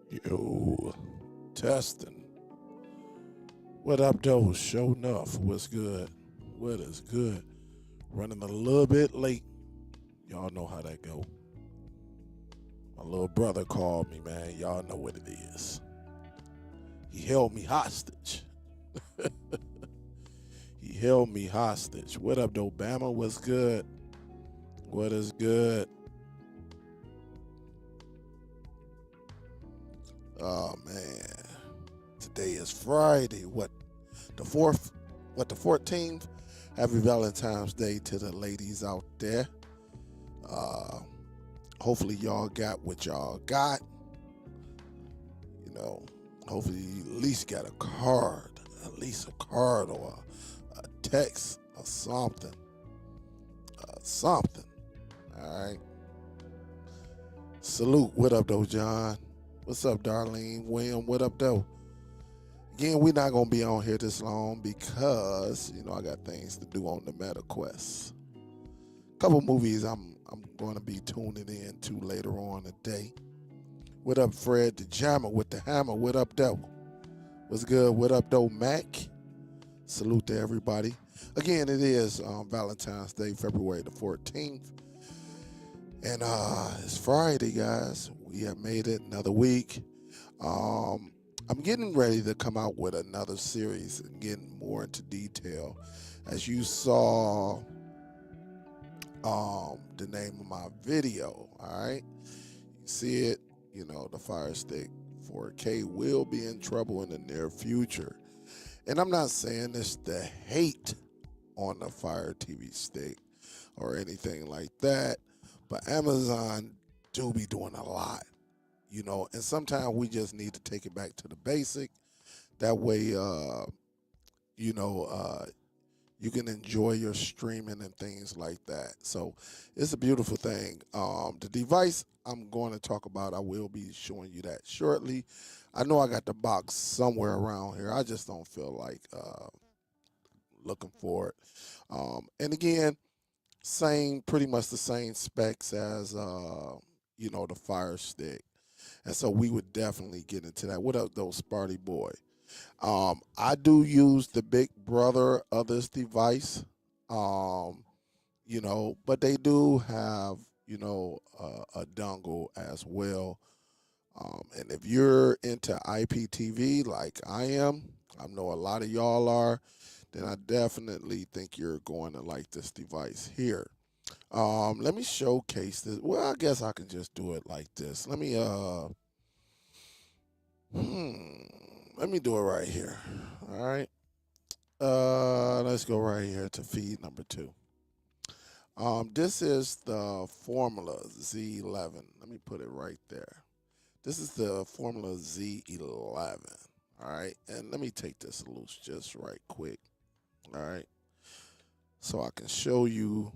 Yo, testing. What up, though? Show enough. What's good? What is good? Running a little bit late. Y'all know how that go. My little brother called me, man. Y'all know what it is. He held me hostage. He held me hostage. What up, though, Bama? What's good? What is good? Oh, man. Today is Friday. What? The 4th? What, the 14th? Happy Valentine's Day to the ladies out there. Hopefully y'all got what y'all got. You know, hopefully you at least got a card. At least a card or a text or something. Something. Alright. Salute. What up, though, John? What's up, Darlene? William, what up, though? Again, we're not gonna be on here this long because I got things to do on the Meta Quest. A couple movies I'm going to be tuning in to later on today. What up, Fred the Jammer with the hammer? What up, though? What's good? What up, though, Mac? Salute to everybody. Again, it is Valentine's Day, February the 14th, and it's Friday, guys. We have made it another week. I'm getting ready to come out with another series and getting more into detail. As you saw the name of my video, all right? You see it, the Fire Stick 4K will be in trouble in the near future. And I'm not saying this to hate on the Fire TV Stick or anything like that, but Amazon do be doing a lot. And sometimes we just need to take it back to the basic. That way, you can enjoy your streaming and things like that. So it's a beautiful thing. The device I'm going to talk about, I will be showing you that shortly. I know I got the box somewhere around here. I just don't feel like looking for it. And again, pretty much the same specs as, the Fire Stick. And so we would definitely get into that. What up, though, Sparty boy? I do use the big brother of this device, but they do have, a dongle as well. And if you're into IPTV like I am, I know a lot of y'all are, then I definitely think you're going to like this device here. Let me showcase this. Well, I guess I can just do it like this. Let me do it right here. All right. Let's go right here to feed number 2. This is the Formula Z11. Let me put it right there. This is the Formula Z11. All right. And let me take this loose just right quick. All right. So I can show you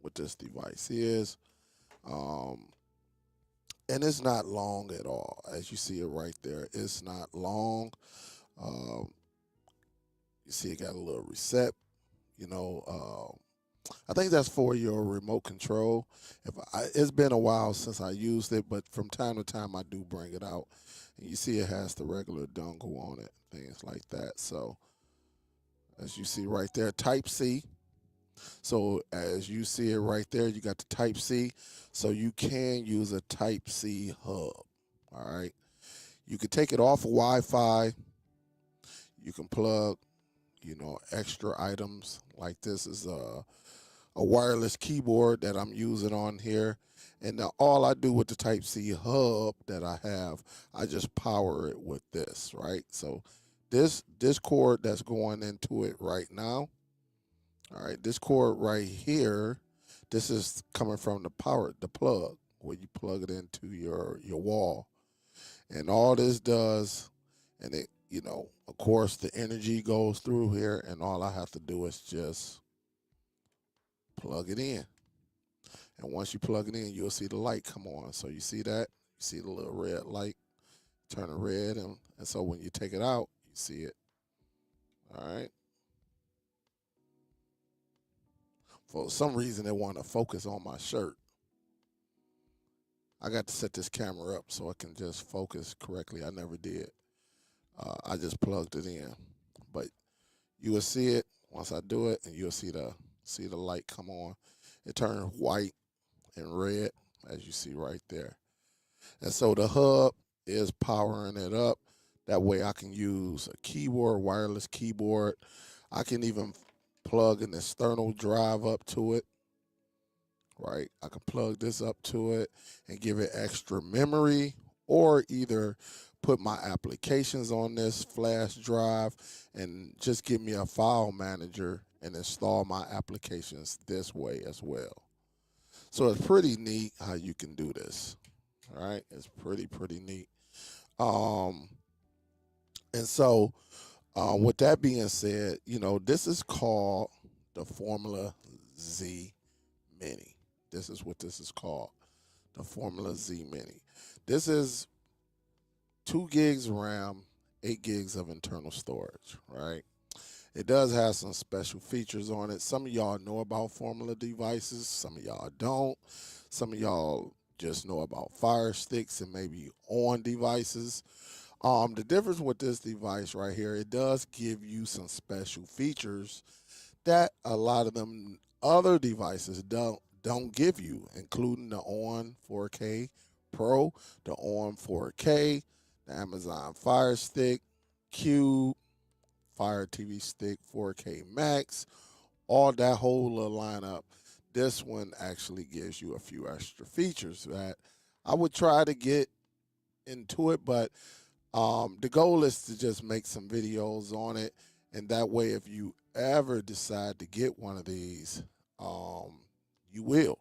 what this device is. And it's not long at all. As you see it right there, it's not long. Um, you see it got a little reset. I think that's for your remote control. It's been a while since I used it, but from time to time I do bring it out. And you see it has the regular dongle on it, things like that. So as you see right there, Type C. So as you see it right there, you got the Type C. So you can use a Type C hub. All right. You can take it off of Wi-Fi. You can plug, extra items like this is a wireless keyboard that I'm using on here. And now all I do with the Type C hub that I have, I just power it with this, right? So this cord that's going into it right now, all right, this cord right here, this is coming from the plug, where you plug it into your wall. And all this does, and it, of course the energy goes through here, and all I have to do is just plug it in. And once you plug it in, you'll see the light come on. So you see that? You see the little red light turning red. And so when you take it out, you see it. All right. For some reason, they want to focus on my shirt. I got to set this camera up so I can just focus correctly. I never did. I just plugged it in. But you will see it once I do it, and you'll see the light come on. It turns white and red, as you see right there. And so the hub is powering it up. That way I can use a keyboard, wireless keyboard. I can even plug an external drive up to it, right? I can plug this up to it and give it extra memory, or either put my applications on this flash drive and just give me a file manager and install my applications this way as well. So it's pretty neat how you can do this. All right, it's pretty neat. Um, and so with that being said, this is called the Formula Z Mini. This is what this is called, the Formula Z Mini. This is 2 gigs RAM, 8 gigs of internal storage, right? It does have some special features on it. Some of y'all know about Formula devices. Some of y'all don't. Some of y'all just know about Fire Sticks and maybe on devices. The difference with this device right here, it does give you some special features that a lot of them other devices don't give you, including the On 4K Pro, the On 4K, the Amazon Fire Stick, Cube, Fire TV Stick 4K Max, all that whole little lineup. This one actually gives you a few extra features that I would try to get into it, but the goal is to just make some videos on it, and that way, if you ever decide to get one of these, you will.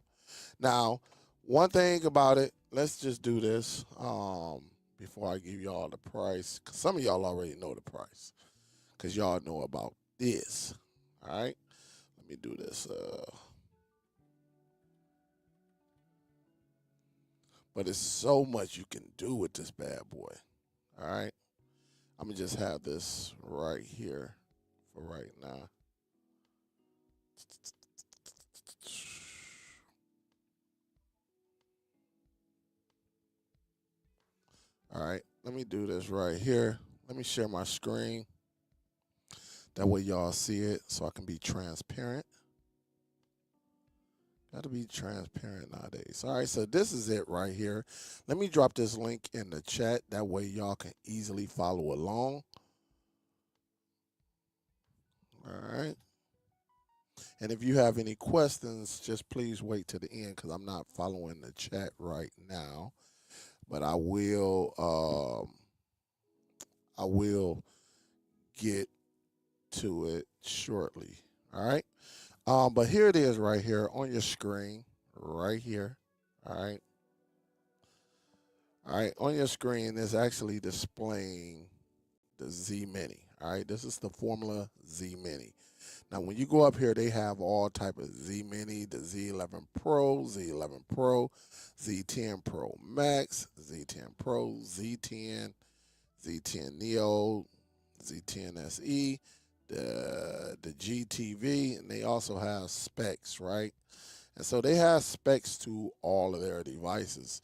Now, one thing about it, let's just do this before I give y'all the price, because some of y'all already know the price, because y'all know about this. All right, let me do this. But it's so much you can do with this bad boy. All right. I'm going to just have this right here for right now. All right. Let me do this right here. Let me share my screen. That way y'all see it so I can be transparent. Got to be transparent nowadays. All right, so this is it right here. Let me drop this link in the chat. That way y'all can easily follow along. All right. And if you have any questions, just please wait to the end because I'm not following the chat right now. But I will get to it shortly. All right. But here it is right here on your screen, right here. All right. All right. On your screen is actually displaying the Z Mini. All right. This is the Formula Z Mini. Now, when you go up here, they have all type of Z Mini, the Z11 Pro, Z11 Pro, Z10 Pro Max, Z10 Pro, Z10, Z10 Neo, Z10 SE, the GTV, and they also have specs, right? And so they have specs to all of their devices.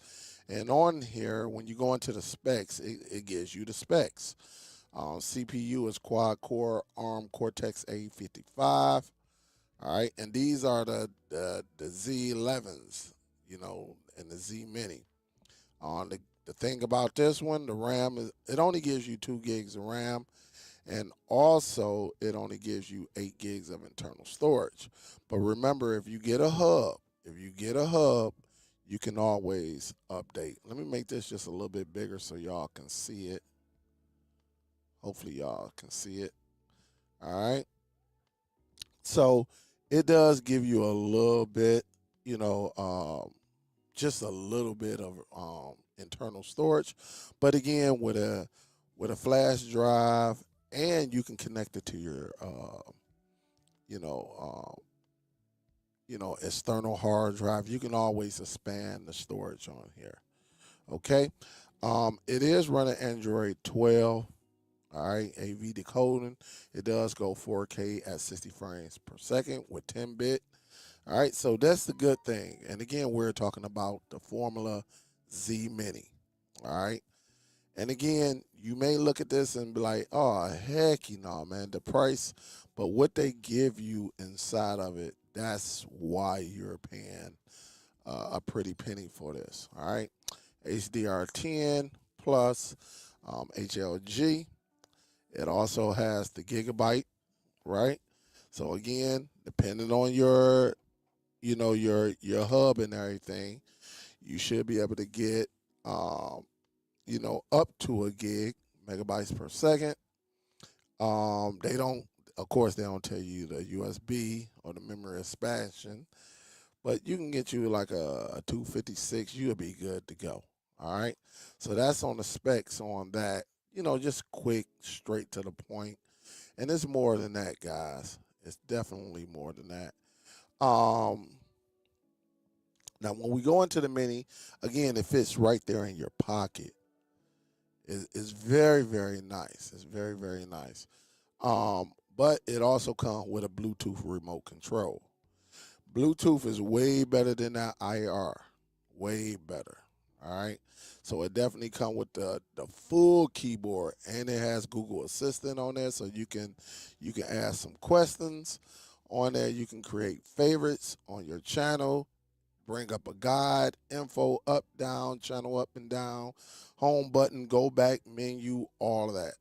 And on here, when you go into the specs, it gives you the specs. CPU is quad-core ARM Cortex-A55. All right, and these are the Z11s, and the Z Mini. The thing about this one, the RAM is it only gives you 2 gigs of RAM, and also it only gives you 8 gigs of internal storage. But remember, if you get a hub, you can always update. Let me make this just a little bit bigger so y'all can see it. Hopefully y'all can see it. All right. So it does give you a little bit, just a little bit of internal storage. But again, with a flash drive, and you can connect it to your, external hard drive. You can always expand the storage on here. Okay. It is running Android 12. All right, AV decoding. It does go 4K at 60 frames per second with 10-bit. All right, so that's the good thing. And again, we're talking about the Formula Z Mini. All right. And again, you may look at this and be like, oh, heck, man, the price. But what they give you inside of it, that's why you're paying a pretty penny for this. All right. HDR10 plus HLG. It also has the gigabyte, right? So again, depending on your, your hub and everything, you should be able to get, up to a gig, megabytes per second. They don't, of course, they don't tell you the USB or the memory expansion, but you can get you like a 256. You'll be good to go. All right. So that's on the specs on that. Just quick, straight to the point. And it's more than that, guys. It's definitely more than that. Now, when we go into the mini, again, it fits right there in your pocket. It's very, very nice. It's very, very nice. But it also comes with a Bluetooth remote control. Bluetooth is way better than that IR. Way better. All right. So it definitely comes with the full keyboard, and it has Google Assistant on there, so you can ask some questions on there. You can create favorites on your channel, bring up a guide, info up, down, channel up and down, home button, go back, menu, all of that.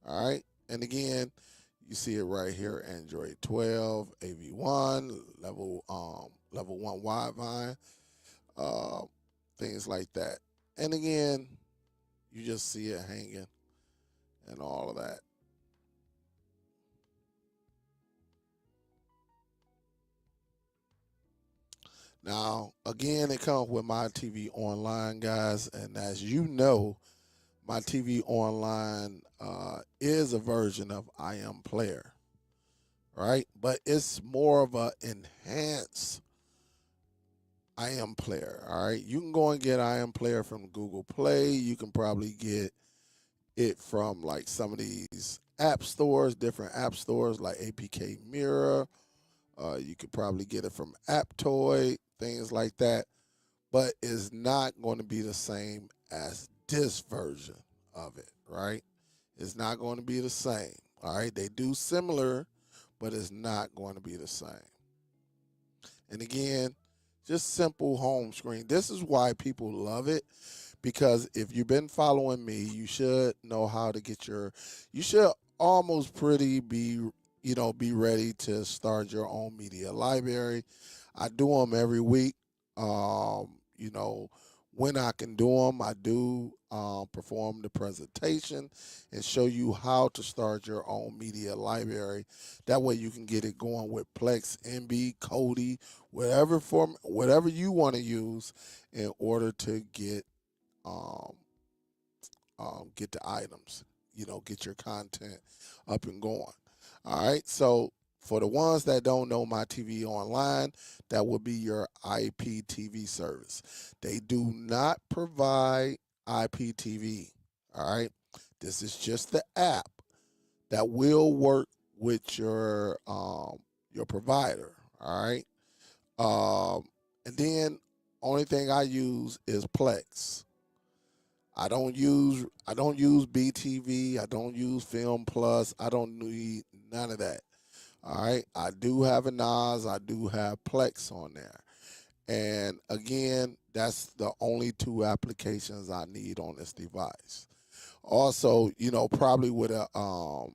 All right. And again, you see it right here, Android 12, AV1, level 1 Wi-Fi, uh, things like that. And again, you just see it hanging and all of that. Now, again, it comes with MyTVOnline, guys, and as you know, MyTVOnline is a version of IM right? But it's more of a enhanced Player, all right? You can go and get Player from Google Play. You can probably get it from like some of these app stores, different app stores like APK Mirror. You could probably get it from Aptoid, things like that. But it's not going to be the same as this version of it, right? It's not going to be the same, all right? They do similar, but it's not going to be the same. And again, just simple home screen. This is why people love it, because if you've been following me, you should know how to get you should almost pretty be ready to start your own media library. I do them every week. You know, when I can do them, I do perform the presentation and show you how to start your own media library. That way you can get it going with Plex, MB, Kodi, whatever you want to use in order to um, get the items, get your content up and going. All right. So for the ones that don't know MyTVOnline, that will be your IPTV service. They do not provide IPTV. All right. This is just the app that will work with your provider. All right. And then only thing I use is Plex. I don't use BTV. I don't use Film Plus. I don't need none of that. All right. I do have a Nas. I do have Plex on there. And again, that's the only two applications I need on this device. Also, probably with a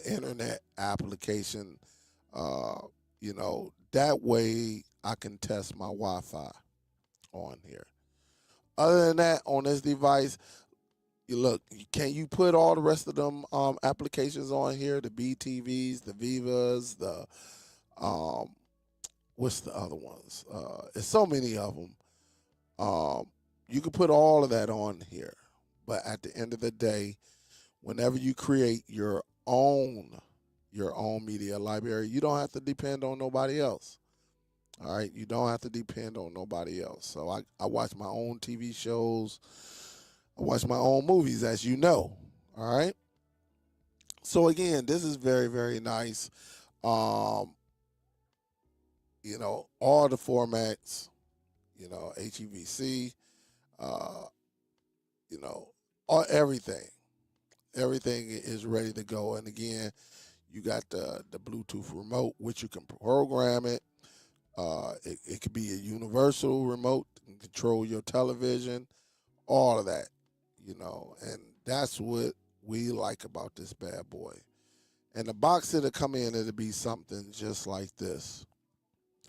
internet application, that way I can test my Wi-Fi on here. Other than that, on this device, you look, can you put all the rest of them applications on here? The BTVs, the Vivas, the um, what's the other ones? There's so many of them. You can put all of that on here, but at the end of the day, whenever you create your own media library, you don't have to depend on nobody else. All right, you don't have to depend on nobody else. So I watch my own TV shows. I watch my own movies, as you know. All right. So again, this is very, very nice. Um, all the formats, HEVC, uh, you know, all everything is ready to go. And again, you got the Bluetooth remote, which you can program it. It could be a universal remote and control your television, all of that, and that's what we like about this bad boy. And the box that'll come in, it'll be something just like this.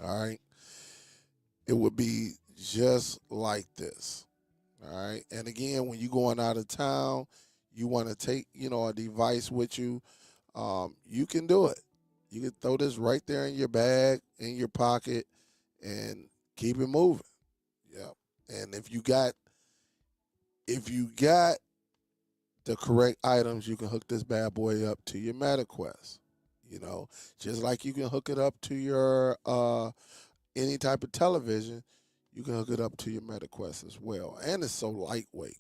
All right. It would be just like this. All right. And again, when you're going out of town, you want to take, a device with you, you can do it. You can throw this right there in your bag, in your pocket, and keep it moving. Yeah. And if you got the correct items, you can hook this bad boy up to your MetaQuest. You know, just like you can hook it up to your any type of television, you can hook it up to your MetaQuest as well. And it's so lightweight.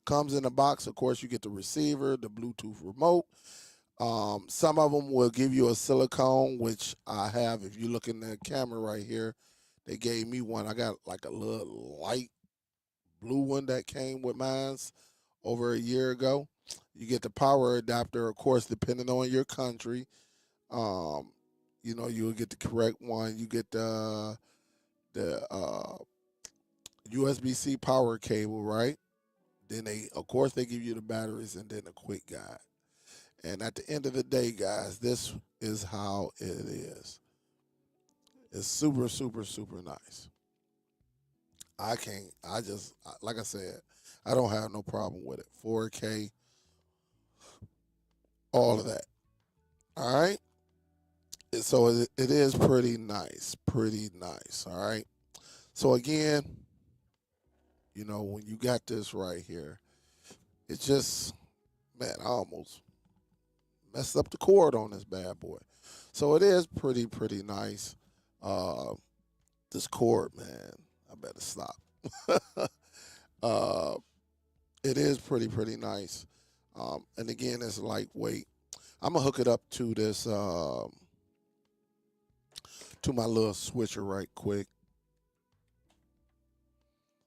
Comes in a box. Of course, you get the receiver, the Bluetooth remote. Some of them will give you a silicone, which I have. If you look in the camera right here, they gave me one. I got like a little light blue one that came with mine's over a year ago. You get the power adapter, of course, depending on your country. Um, you'll get the correct one. You get the USB-C power cable, right? Then of course, they give you the batteries and then a quick guide. And at the end of the day, guys, this is how it is. It's super, super, super nice. Like I said, I don't have no problem with it. 4K, all of that. All right. So it is pretty nice. Pretty nice. All right. So again, when you got this right here, it's just, man, I almost messed up the cord on this bad boy. So it is pretty nice. Uh, this cord, man, I better stop. uh, it is pretty nice. And again, it's lightweight. I'm gonna hook it up to this to my little switcher right quick.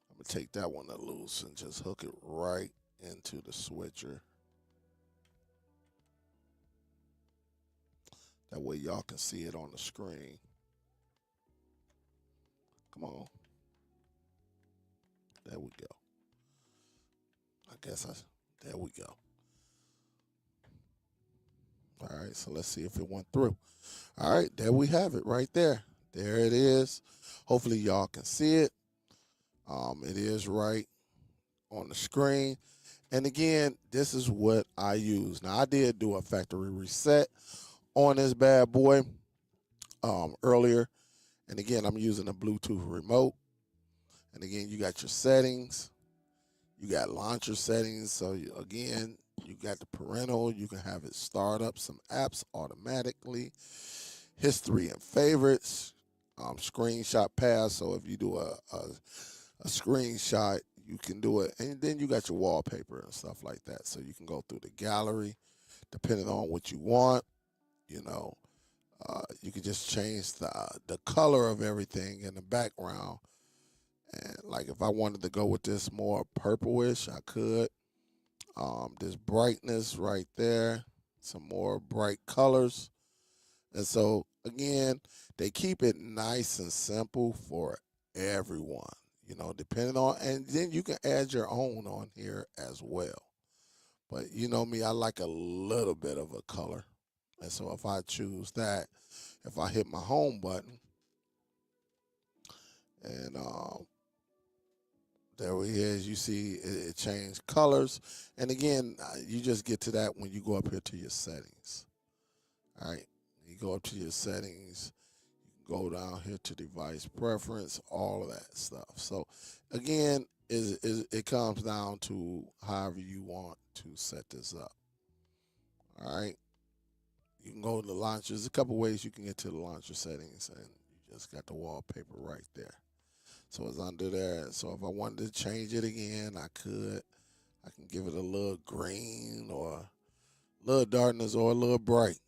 I'm gonna take that one loose and just hook it right into the switcher. That way y'all can see it on the screen. Come on. There we go. There we go. All right, so let's see if it went through. All right, there we have it right there. There it is. Hopefully y'all can see it. It is right on the screen. And again, this is what I use. Now, I did do a factory reset on this bad boy earlier. And again, I'm using a Bluetooth remote. And again, you got your settings. You got launcher settings. So again, you got the parental. You can have it start up some apps automatically. History and favorites. Screenshot pass. So if you do a screenshot, you can do it. And then you got your wallpaper and stuff like that. So you can go through the gallery depending on what you want. You can just change the color of everything in the background. And like if I wanted to go with this more purplish, I could. This brightness right there, some more bright colors. And so again, they keep it nice and simple for everyone, depending on, and then you can add your own on here as well. But you know me, I like a little bit of a color. And so if I choose that, if I hit my home button, and there it is, you see it changed colors. And again, you just get to that when you go up here to your settings. All right, you go up to your settings, you can go down here to device preference, all of that stuff. So again, it comes down to however you want to set this up. All right. You can go to the launcher. There's a couple ways you can get to the launcher settings, and you just got the wallpaper right there. So it's under there. So if I wanted to change it again, I could. I can give it a little green or a little darkness or a little bright,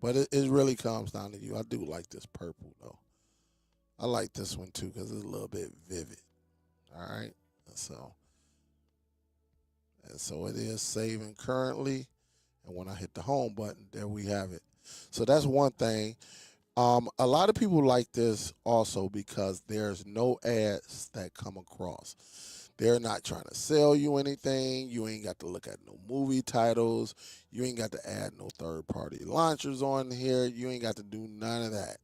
But it really comes down to you. I do like this purple, though. I like this one, too, because it's a little bit vivid. All right. So and so it is saving currently. And when I hit the home button, there we have it. So that's one thing. A lot of people like this also because there's no ads that come across. They're not trying to sell you anything. You ain't got to look at no movie titles. You ain't got to add no third party launchers on here. You ain't got to do none of that.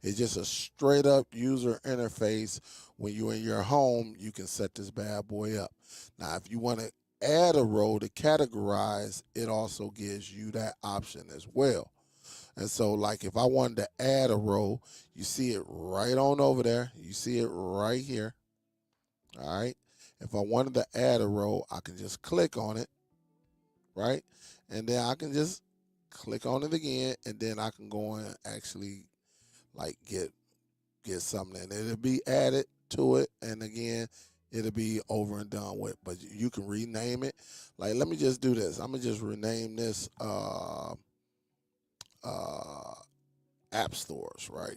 It's just a straight up user interface. When you're in your home, you can set this bad boy up. Now, if you want to add a row to categorize, it also gives you that option as well. And so, like, if I wanted to add a row, you see it right on over there. You see it right here. All right. If I wanted to add a row, I can just click on it, right? And then I can just click on it again, and then I can go and actually like get something, and it'll be added to it, and again, it'll be over and done with. But you can rename it. Like, let me just do this. I'm gonna just rename this uh, app stores, right?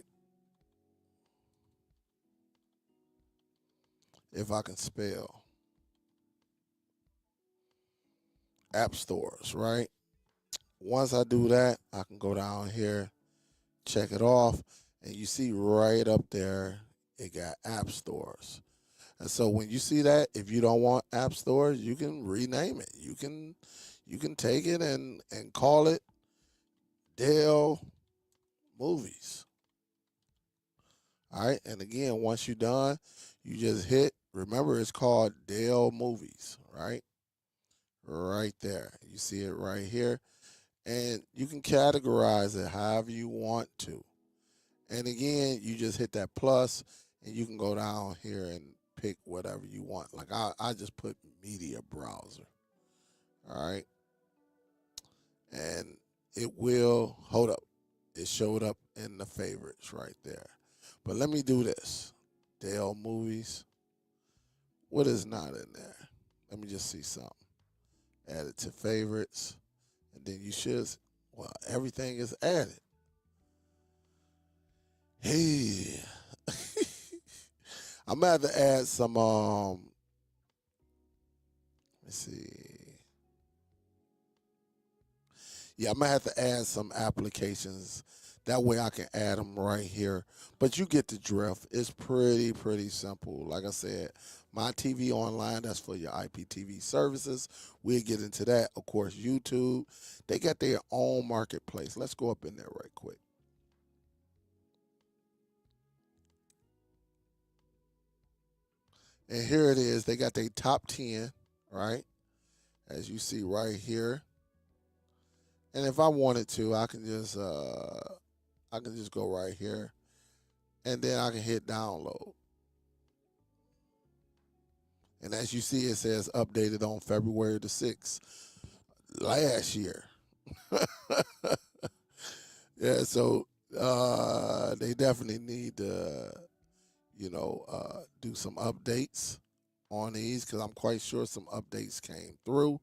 If I can spell app stores, right? Once I do that, I can go down here, check it off, and you see right up there, it got app stores. And so when you see that, if you don't want app stores, you can rename it. You can take it and call it Dell Movies. All right. And again, once you're done, you just hit. Remember, it's called Dell Movies, right? Right there. You see it right here. And you can categorize it however you want to. And again, you just hit that plus, and you can go down here and pick whatever you want. Like I just put media browser. All right. And it will, hold up. It showed up in the favorites right there. But let me do this. Dell Movies. What is not in there? Let me just see something. Add it to favorites. And then you should, well, everything is added. Hey. I'm gonna have to add some let's see. Yeah, I'm gonna have to add some applications. That way I can add them right here. But you get the drift. It's pretty simple. Like I said, MyTVOnline, that's for your IPTV services. We'll get into that. Of course, YouTube, they got their own marketplace. Let's go up in there right quick. And here it is. They got their top 10, right? As you see right here. And if I wanted to, I can just go right here, and then I can hit download. And as you see, it says updated on February the 6th last year. Yeah, so they definitely need to, do some updates on these, because I'm quite sure some updates came through.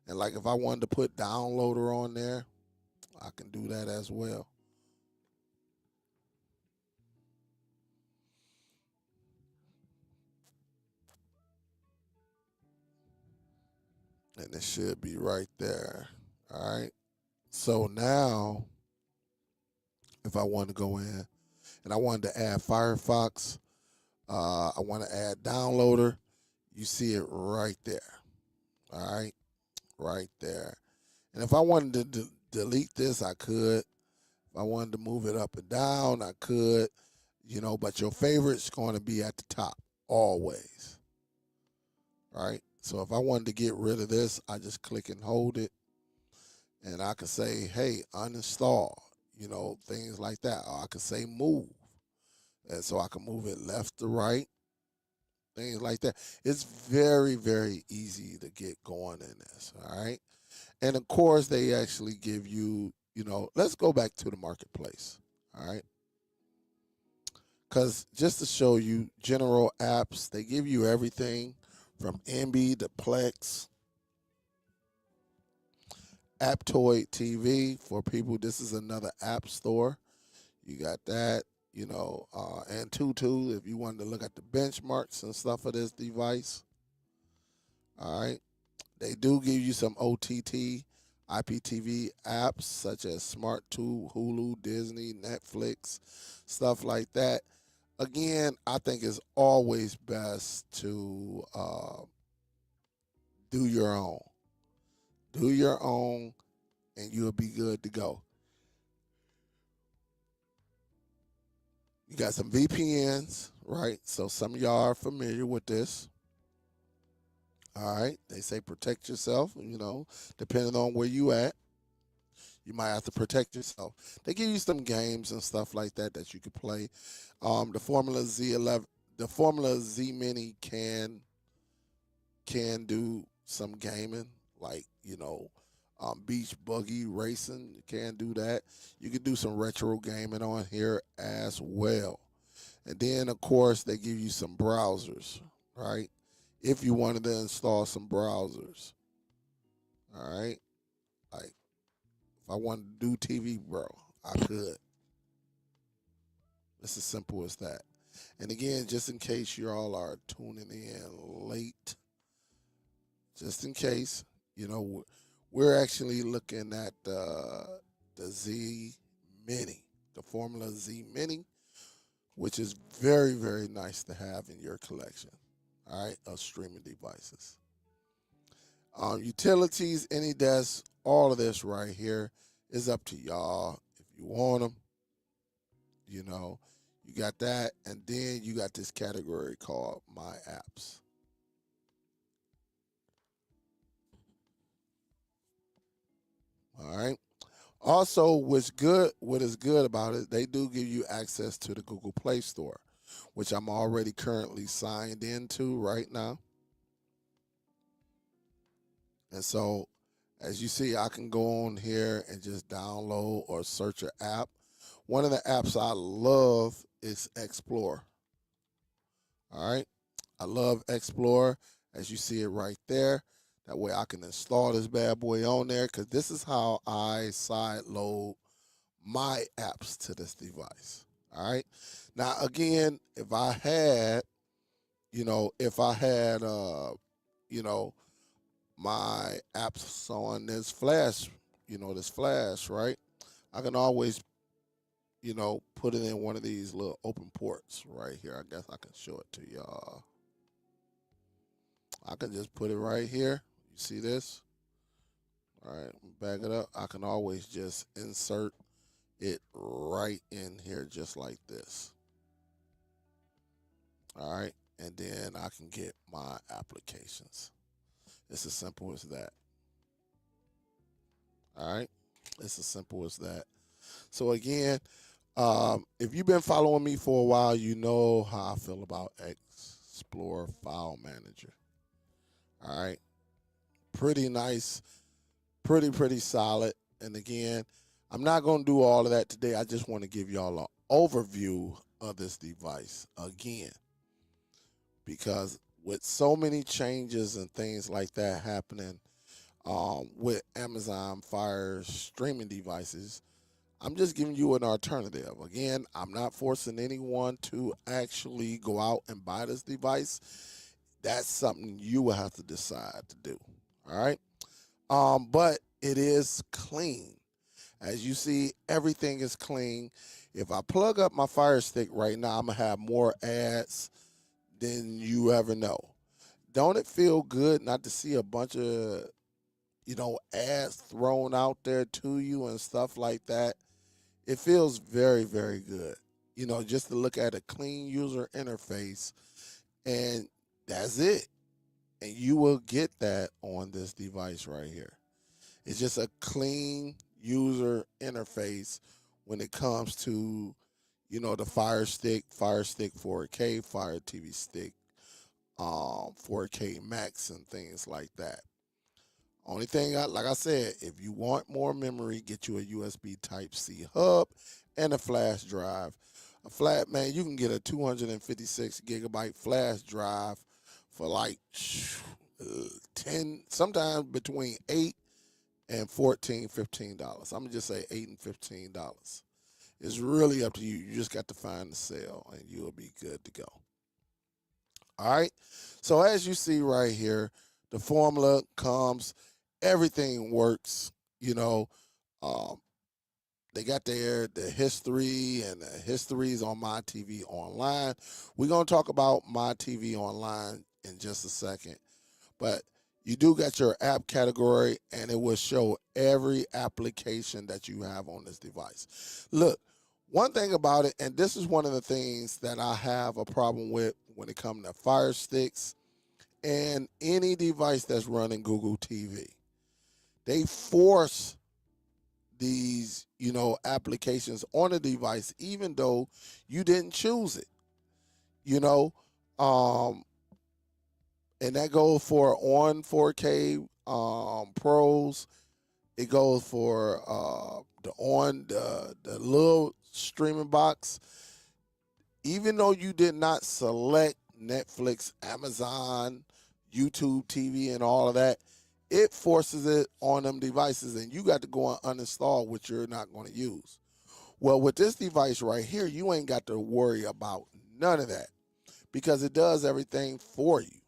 And like if I wanted to put downloader on there, I can do that as well. And it should be right there. All right. So now, if I want to go in and I wanted to add Firefox, I want to add downloader, you see it right there. All right. Right there. And if I wanted to delete this, I could. If I wanted to move it up and down, I could. But your favorite's going to be at the top always. Right? So if I wanted to get rid of this, I just click and hold it, and I can say, hey, uninstall, things like that. Or I can say move. And so I can move it left to right, things like that. It's very, very easy to get going in this, all right? And of course, they actually give you, let's go back to the marketplace, all right? Because just to show you general apps, they give you everything from MB to Plex, Aptoid TV for people. This is another app store. You got that. and two, if you wanted to look at the benchmarks and stuff of this device. All right. They do give you some OTT, IPTV apps such as SmartTube, Hulu, Disney, Netflix, stuff like that. Again, I think it's always best to do your own. Do your own, and you'll be good to go. You got some VPNs, right? So some of y'all are familiar with this. All right. They say protect yourself, depending on where you at. You might have to protect yourself. They give you some games and stuff like that you could play. The Formula Z11, the Formula Z Mini can do some gaming, like beach buggy racing. You can do that. You can do some retro gaming on here as well. And then of course they give you some browsers, right? If you wanted to install some browsers, all right. Like if I wanted to do TV, bro, I could. It's as simple as that. And again, just in case you all are tuning in late, just in case, we're actually looking at the Z Mini, the Formula Z Mini, which is very, very nice to have in your collection, all right, of streaming devices. Utilities, any desk, all of this right here is up to y'all. If you want them, you got that. And then you got this category called My Apps. All right. Also, what is good about it, they do give you access to the Google Play Store, which I'm already currently signed into right now. And so, as you see, I can go on here and just download or search an app. One of the apps I love is Explore. All right. I love Explore, as you see it right there. That way I can install this bad boy on there, because this is how I side load my apps to this device. All right. Now, again, if I had, you know, my apps on this flash, right? I can always, put it in one of these little open ports right here. I guess I can show it to y'all. I can just put it right here. You see this? All right, back it up. I can always just insert it right in here just like this. All right, and then I can get my applications. It's as simple as that. All right, it's as simple as that. So again, if you've been following me for a while, you know how I feel about Explore File Manager. All right, pretty nice, pretty solid. And again, I'm not going to do all of that today. I just want to give y'all an overview of this device again, because with so many changes and things like that happening with Amazon Fire streaming devices, I'm just giving you an alternative. Again, I'm not forcing anyone to actually go out and buy this device. That's something you will have to decide to do. All right. But it is clean. As you see, everything is clean. If I plug up my Fire Stick right now, I'm going to have more ads than you ever know. Don't it feel good not to see a bunch of, ads thrown out there to you and stuff like that? It feels very, very good. Just to look at a clean user interface, and that's it. And you will get that on this device right here. It's just a clean user interface when it comes to, the Fire Stick 4K, Fire TV Stick, 4K Max, and things like that. Only thing, like I said, if you want more memory, get you a USB Type-C hub and a flash drive. You can get a 256 gigabyte flash drive for like 10, sometimes between 8 and $14, $15. I'm gonna just say $8 and $15. It's really up to you. You just got to find the cell and you'll be good to go. All right. So as you see right here, the formula comes, everything works. You know, um, they got the history, and the histories on MyTVOnline. We're gonna talk about MyTVOnline in just a second, but you do got your app category, and it will show every application that you have on this device. Look, one thing about it, and this is one of the things that I have a problem with when it comes to Fire Sticks and any device that's running Google TV. They force these, applications on a device, even though you didn't choose it, you know. Um, and that goes for on 4K pros. It goes for the little streaming box. Even though you did not select Netflix, Amazon, YouTube TV, and all of that, it forces it on them devices, and you got to go and uninstall what you're not going to use. Well, with this device right here, you ain't got to worry about none of that because it does everything for you.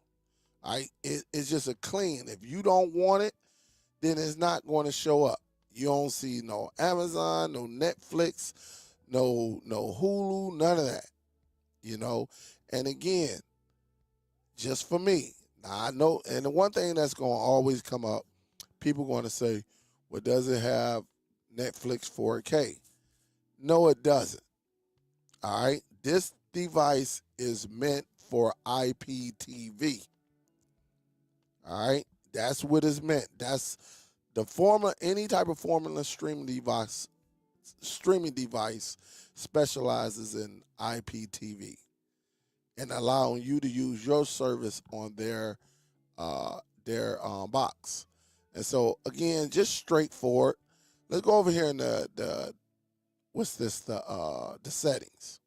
All right? It's just a clean. If you don't want it, then it's not going to show up. You don't see no Amazon, no Netflix, no Hulu, none of that. And again, just for me. Now I know, and the one thing that's going to always come up, people going to say, well, does it have Netflix 4K? No, it doesn't. All right. This device is meant for IPTV. All right. That's what it's meant. That's the formula. Any type of formula streaming device specializes in IPTV and allowing you to use your service on their box. And so again, just straightforward. Let's go over here in the what's this the settings.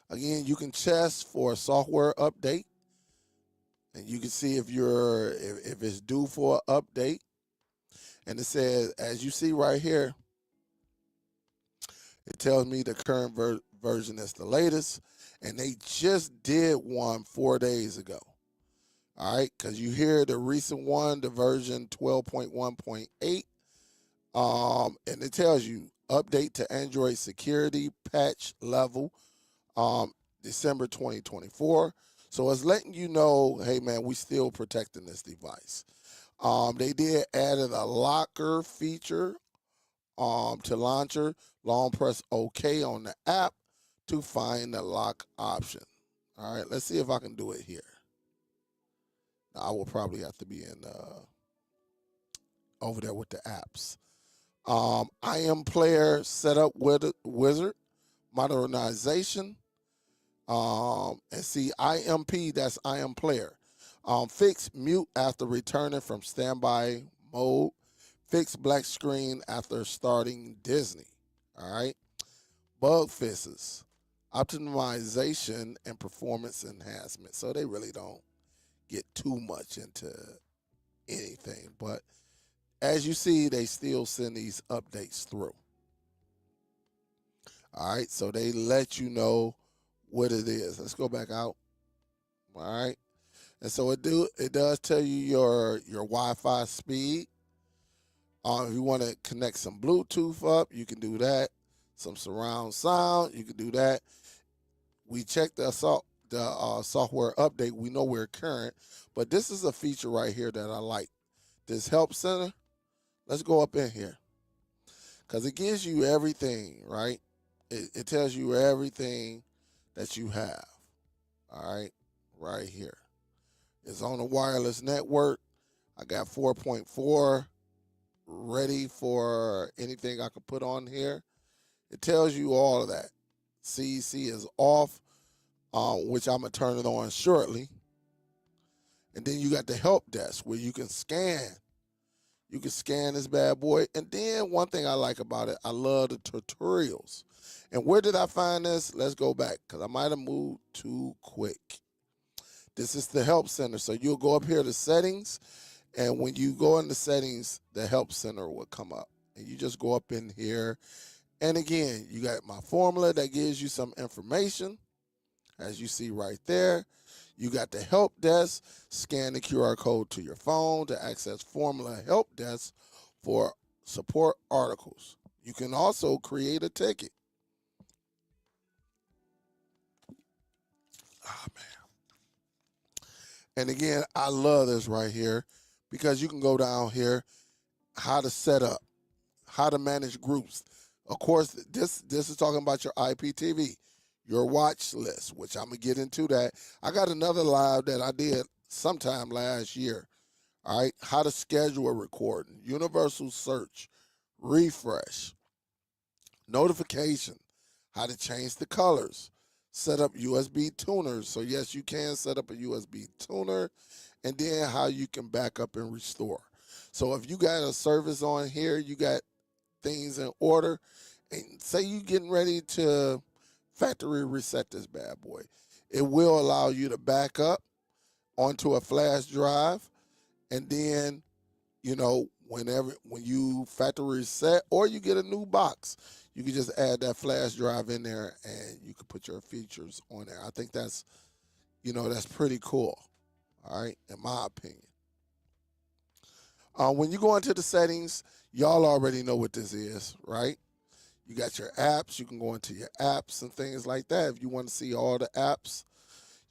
Again, you can test for a software update, and you can see if it's due for an update. And it says, as you see right here, it tells me the current version is the latest, and they just did one 4 days ago. All right, because you hear the recent one, the version 12.1.8, and it tells you update to Android security patch level, December 2024. So it's letting you know, hey man, we still protecting this device. They did added a locker feature to launcher. Long press OK on the app to find the lock option. All right, let's see if I can do it here. Now, I will probably have to be in over there with the apps. I am player setup wizard modernization. And see IMP, that's I am player. Fix mute after returning from standby mode. Fix black screen after starting Disney. All right. Bug fixes, optimization, and performance enhancement. So they really don't get too much into anything. But as you see, they still send these updates through. All right. So they let you know what it is. Let's go back out. All right. And so it does tell you your Wi-Fi speed. If you want to connect some Bluetooth up, you can do that. Some surround sound, you can do that. We checked the software update. We know we're current, but this is a feature right here that I like. This help center. Let's go up in here because it gives you everything, right? It tells you everything that you have. All right here. It's on a wireless network. I got 4.4 ready for anything I could put on here. It tells you all of that. CEC is off, which I'm going to turn it on shortly. And then you got the help desk where you can scan. You can scan this bad boy. And then one thing I like about it, I love the tutorials. And where did I find this? Let's go back because I might have moved too quick. This is the help center. So you'll go up here to settings. And when you go into settings, the help center will come up. And you just go up in here. And again, you got my formula that gives you some information, as you see right there. You got the help desk. Scan the QR code to your phone to access Formula Help Desk for support articles. You can also create a ticket. Oh, man. And again, I love this right here because you can go down here, how to set up, how to manage groups. Of course, this is talking about your IPTV, your watch list, which I'm going to get into that. I got another live that I did sometime last year. All right, how to schedule a recording, universal search, refresh, notification, how to change the colors, set up USB tuners. So yes, you can set up a USB tuner, and then how you can back up and restore. So if you got a service on here, you got things in order, and say you getting ready to factory reset this bad boy, it will allow you to back up onto a flash drive, and then, when you factory reset or you get a new box, you can just add that flash drive in there and you can put your features on there. I think that's pretty cool. All right, in my opinion. When you go into the settings, y'all already know what this is, right? You got your apps. You can go into your apps and things like that. If you want to see all the apps,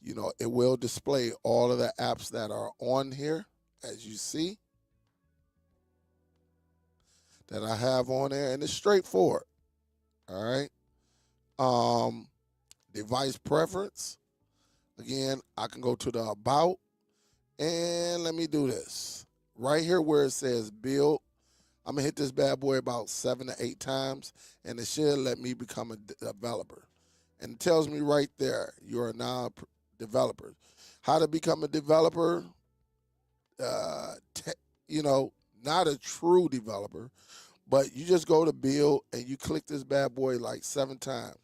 it will display all of the apps that are on here, as you see, that I have on there, and it's straightforward. All right. Device preference. Again, I can go to the about, and let me do this. Right here where it says build, I'm going to hit this bad boy about 7 to 8 times, and it should let me become a developer. And it tells me right there, you're now a developer. How to become a developer, not a true developer, but you just go to build, and you click this bad boy like 7 times.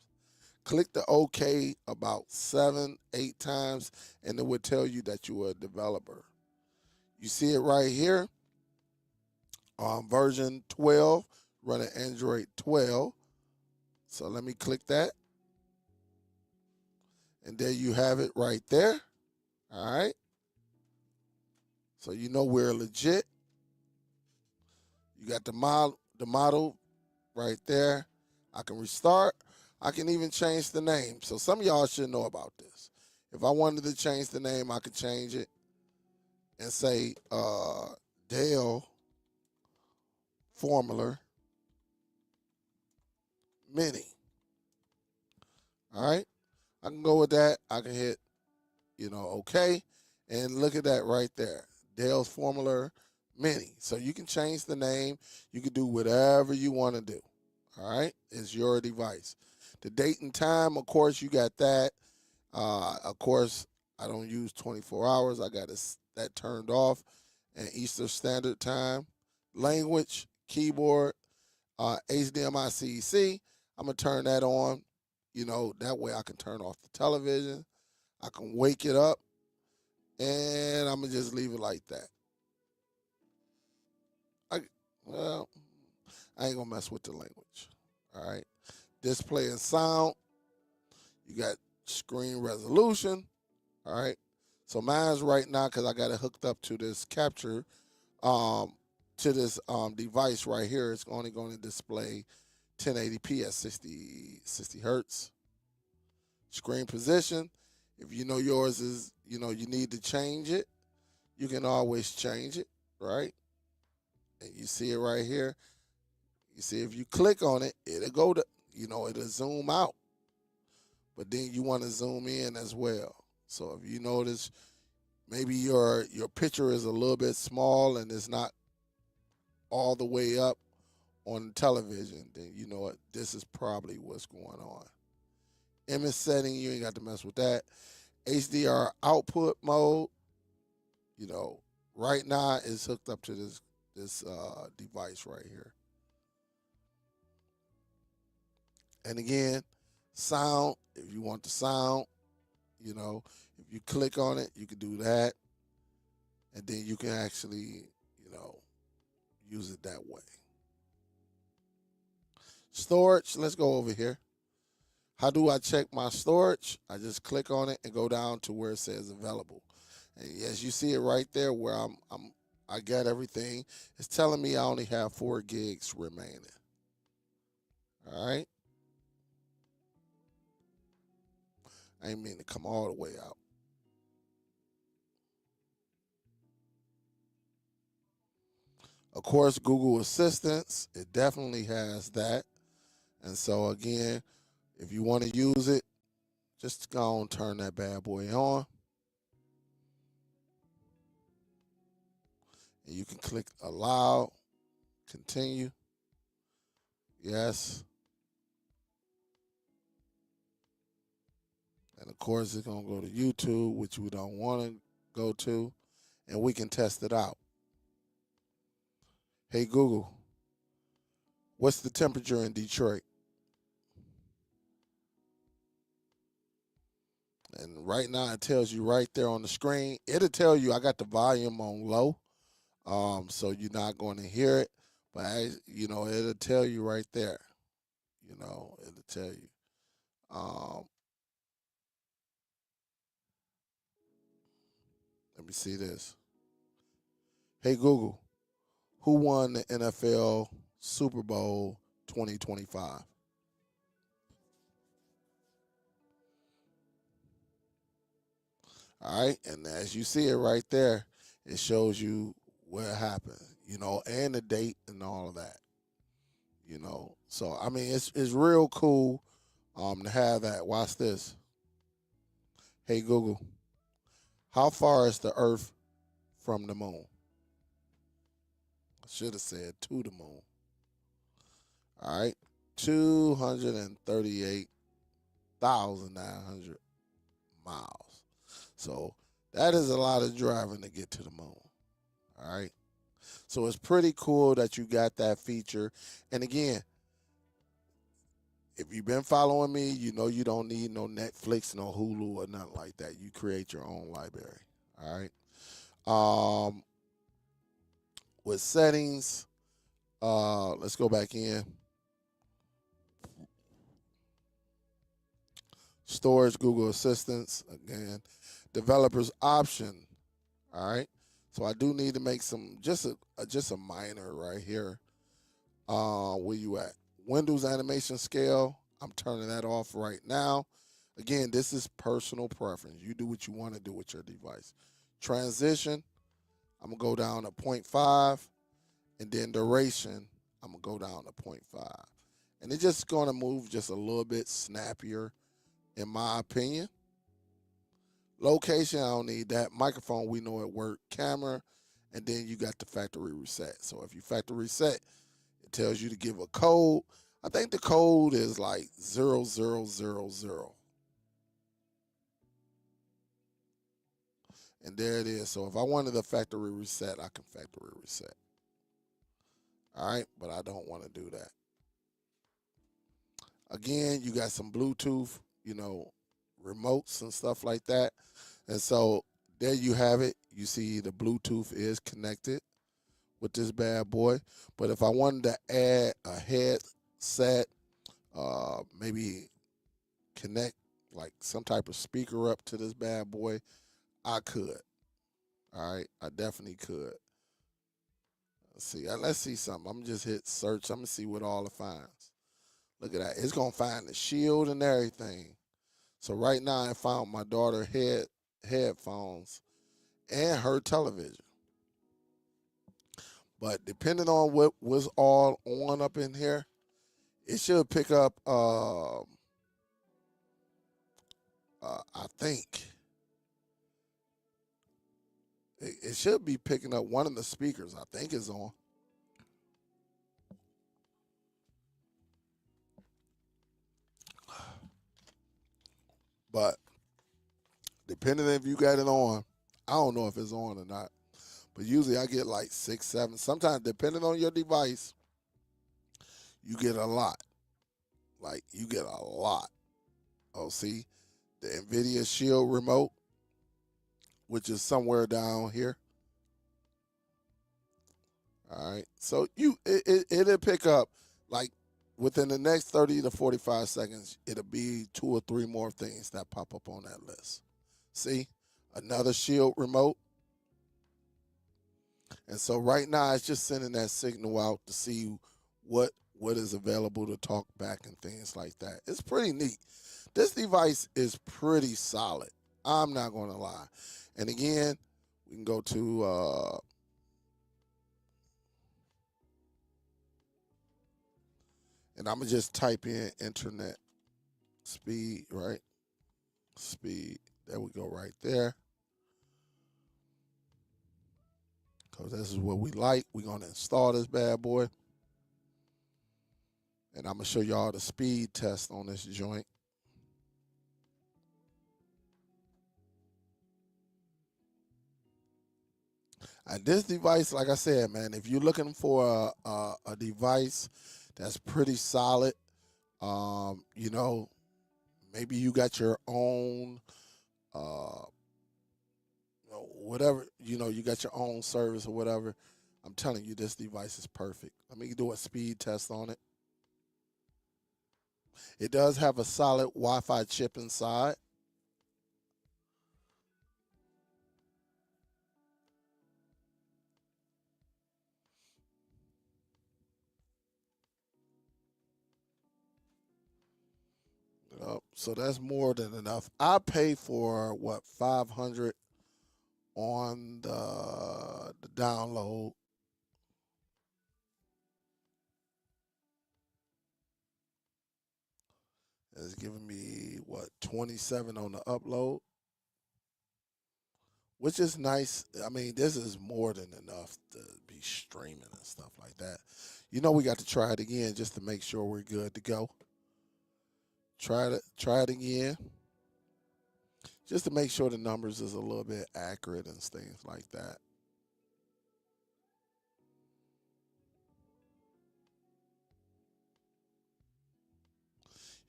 Click the OK about 7, 8 times, and it will tell you that you are a developer. You see it right here. Version 12, running Android 12. So let me click that. And there you have it right there. All right. So you know we're legit. You got the model right there. I can restart. I can even change the name. So some of y'all should know about this. If I wanted to change the name, I could change it and say Dell Formula Mini. All right. I can go with that. I can hit, OK. And look at that right there. Dell's Formula Mini. So you can change the name. You can do whatever you want to do. All right. It's your device. The date and time, of course, you got that. Of course, I don't use 24 hours. I got that turned off. And Eastern Standard Time. Language, keyboard, HDMI CEC. I'm going to turn that on. That way I can turn off the television. I can wake it up. And I'm going to just leave it like that. I ain't going to mess with the language. All right. Display and sound. You got screen resolution. All right. So mine's right now, because I got it hooked up to this capture, to this device right here. It's only going to display 1080p at 60 hertz. Screen position. If you know yours is, you need to change it, you can always change it, right? And you see it right here. You see, if you click on it, it'll go to, it'll zoom out. But then you want to zoom in as well. So if you notice, maybe your picture is a little bit small and it's not all the way up on television, then you know what, this is probably what's going on. Image setting, you ain't got to mess with that. HDR output mode, right now is hooked up to this device right here. And again, sound, if you want the sound, if you click on it, you can do that. And then you can actually, use it that way. Storage, let's go over here. How do I check my storage? I just click on it and go down to where it says available. And as you see it right there where I got everything, it's telling me I only have 4 gigs remaining. All right. I ain't mean to come all the way out. Of course, Google Assistance, it definitely has that. And so again, if you want to use it, just go and turn that bad boy on. And you can click allow, continue, yes. And of course, it's going to go to YouTube, which we don't want to go to, and we can test it out. Hey, Google, what's the temperature in Detroit? And right now, it tells you right there on the screen. It'll tell you I got the volume on low, so you're not going to hear it. But, it'll tell you right there. It'll tell you. Let me see this. Hey, Google, who won the NFL Super Bowl 2025? All right, and as you see it right there, it shows you where it happened, and the date and all of that, So I mean, it's real cool, to have that. Watch this. Hey Google, how far is the Earth from the moon? I should have said to the moon. All right, 238,900 miles. So that is a lot of driving to get to the moon. All right. So it's pretty cool that you got that feature. And again, if you've been following me, you know you don't need no Netflix, no Hulu, or nothing like that. You create your own library. All right. With settings, let's go back in. Storage, Google Assistance, again. Developers option. All right. So I do need to make some just a minor right here. Where you at? Windows animation scale. I'm turning that off right now. Again, this is personal preference. You do what you want to do with your device. Transition. I'm gonna go down to 0.5, and then duration. I'm gonna go down to 0.5, and it's just gonna move just a little bit snappier, in my opinion. Location, I don't need that. Microphone, we know it work. Camera, and then you got the factory reset. So if you factory reset, it tells you to give a code. I think the code is like 0000. And there it is. So if I wanted a factory reset, I can factory reset. All right, but I don't want to do that. Again, you got some Bluetooth, remotes and stuff like that. And so there you have it. You see the Bluetooth is connected with this bad boy. But if I wanted to add a headset, maybe connect like some type of speaker up to this bad boy, I could. All right, I definitely could. Let's see something. I'm gonna just hit search. I'm gonna see what all it finds. Look at that. It's gonna find the shield and everything. So right now I found my daughter headphones and her television. But depending on what was all on up in here, it should pick up. I think it should be picking up one of the speakers. I think is on. But depending if you got it on, I don't know if it's on or not. But usually I get like 6, 7. Sometimes depending on your device, you get a lot. Like you get a lot. Oh, see, the NVIDIA Shield remote, which is somewhere down here. All right, so it'll pick up like within the next 30 to 45 seconds, it'll be 2 or 3 more things that pop up on that list. See, another Shield remote. And so right now it's just sending that signal out to see what is available to talk back and things like that. It's pretty neat. This device is pretty solid. I'm not going to lie. And again, we can go to and I'm going to just type in internet speed, right? Speed. There we go right there. Because this is what we like. We're going to install this bad boy. And I'm going to show y'all the speed test on this joint. And this device, like I said, man, if you're looking for a device that's pretty solid, you know, maybe you got your own, whatever, you got your own service or whatever. I'm telling you, this device is perfect. Let me do a speed test on it. It does have a solid Wi-Fi chip inside. So that's more than enough. I pay for what, 500 on the download. It's giving me what, 27 on the upload, which is nice. I mean, this is more than enough to be streaming and stuff like that. We got to try it again just to make sure we're good to go. Try it again, just to make sure the numbers is a little bit accurate and things like that.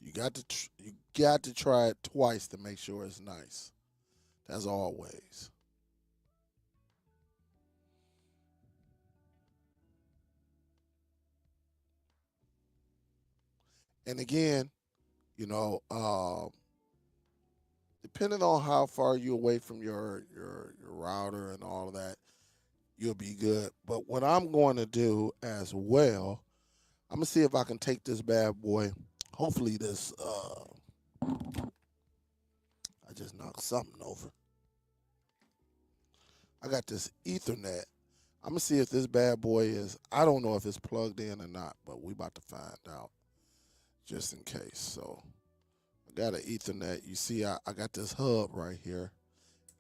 You got to try it twice to make sure it's nice. As always. And again, you know, depending on how far you're away from your router and all of that, you'll be good. But what I'm going to do as well, I'm gonna see if I can take this bad boy. Hopefully this I just knocked something over. I got this Ethernet. I'm gonna see if this bad boy is, I don't know if it's plugged in or not, but we about to find out just in case. So I got an Ethernet. You see, I got this hub right here.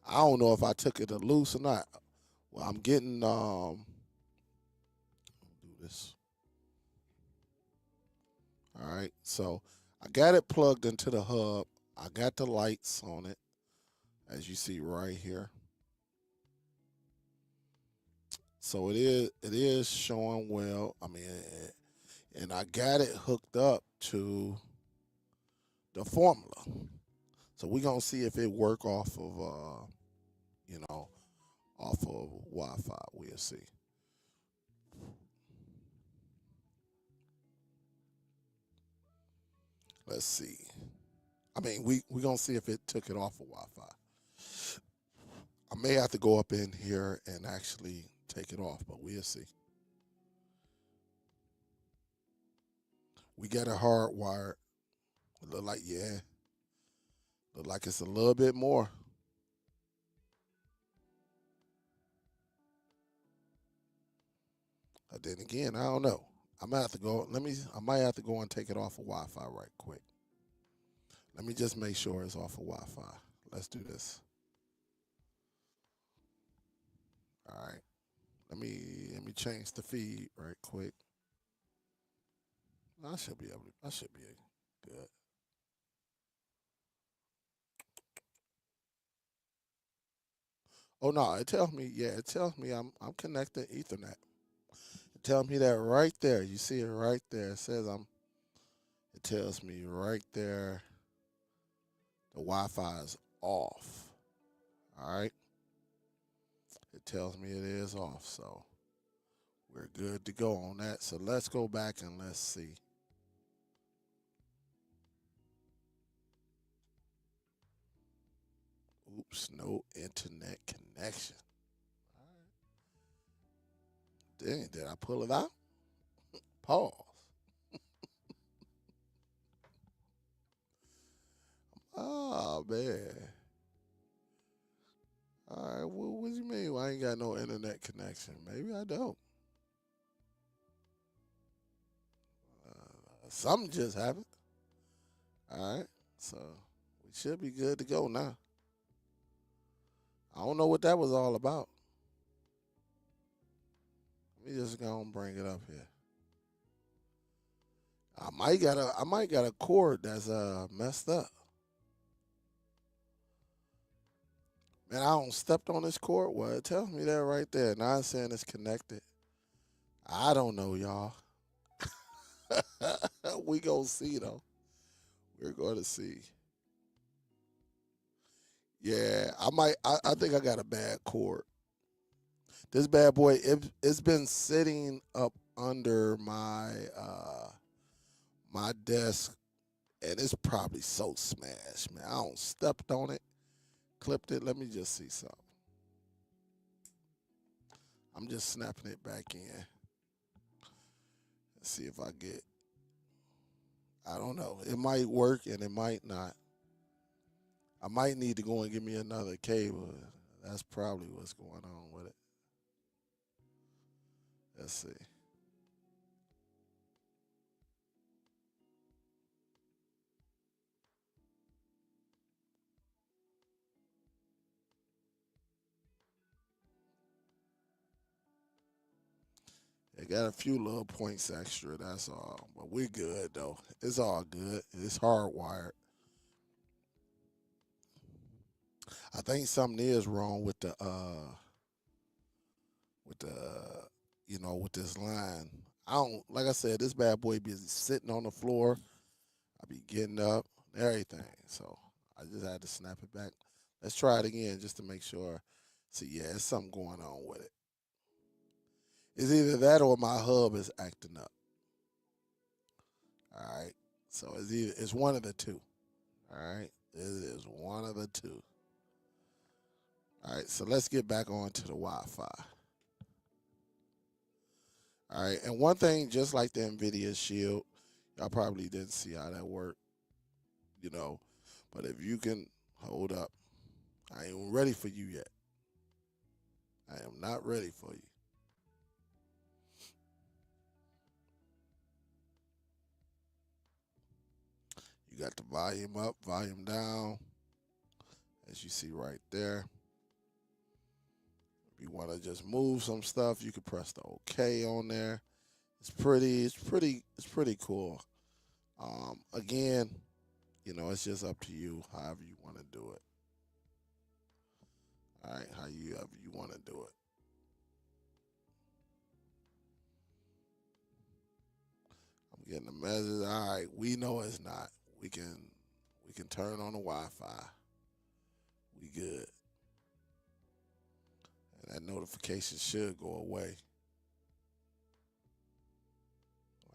I don't know if I took it loose or not. Well, I'm getting do this. All right, so I got it plugged into the hub. I got the lights on it, as you see right here. So it is showing well. I mean, and I got it hooked up to the formula. So we're gonna see if it work off of off of Wi-Fi. We'll see. Let's see. I mean, we gonna see if it took it off of Wi-Fi. I may have to go up in here and actually take it off, but we'll see. We got it hardwired. It look like, yeah, look like it's a little bit more. But then again, I don't know. I might have to go. I might have to go and take it off of Wi-Fi right quick. Let me just make sure it's off of Wi-Fi. Let's do this. All right. Let me change the feed right quick. I should be able to. I should be good. Oh no, it tells me. Yeah, it tells me I'm connected Ethernet. It tells me that right there. You see it right there. It says I'm. It tells me right there the Wi-Fi is off. All right. It tells me it is off, so we're good to go on that. So let's go back and let's see. Oops, no internet connection. Dang, did I pull it out? Pause. Oh, man. All right, well, what do you mean? Well, I ain't got no internet connection. Maybe I don't. Something just happened. All right, so we should be good to go now. I don't know what that was all about. Let me just go and bring it up here. I might got a cord that's messed up. Man, I don't stepped on this cord. Well, it tells me that right there. Now it's saying it's connected. I don't know, y'all. We gonna see though. We're gonna see. Yeah, I think I got a bad cord. This bad boy, it's been sitting up under my desk, and it's probably so smashed, man. I don't stepped on it, clipped it. Let me just see something. I'm just snapping it back in. Let's see if I get. I don't know. It might work and it might not. I might need to go and get me another cable. That's probably what's going on with it. Let's see. It got a few little points extra, that's all. But we're good though. It's all good. It's hardwired. I think something is wrong with the with this line. I don't like I said, this bad boy be sitting on the floor. I be getting up and everything. So I just had to snap it back. Let's try it again just to make sure. See, yeah, it's something going on with it. It's either that or my hub is acting up. All right. So it's one of the two. All right. It is one of the two. All right. So let's get back on to the Wi-Fi. All right. And one thing, just like the NVIDIA Shield, y'all probably didn't see how that worked. But if you can hold up, I ain't ready for you yet. I am not ready for you. You got the volume up, volume down, as you see right there. If you want to just move some stuff, you can press the OK on there. It's pretty cool. Again, it's just up to you, however you want to do it. All right, however you want to do it. I'm getting a message. All right, we know it's not. We can turn on the Wi-Fi. We good. And that notification should go away.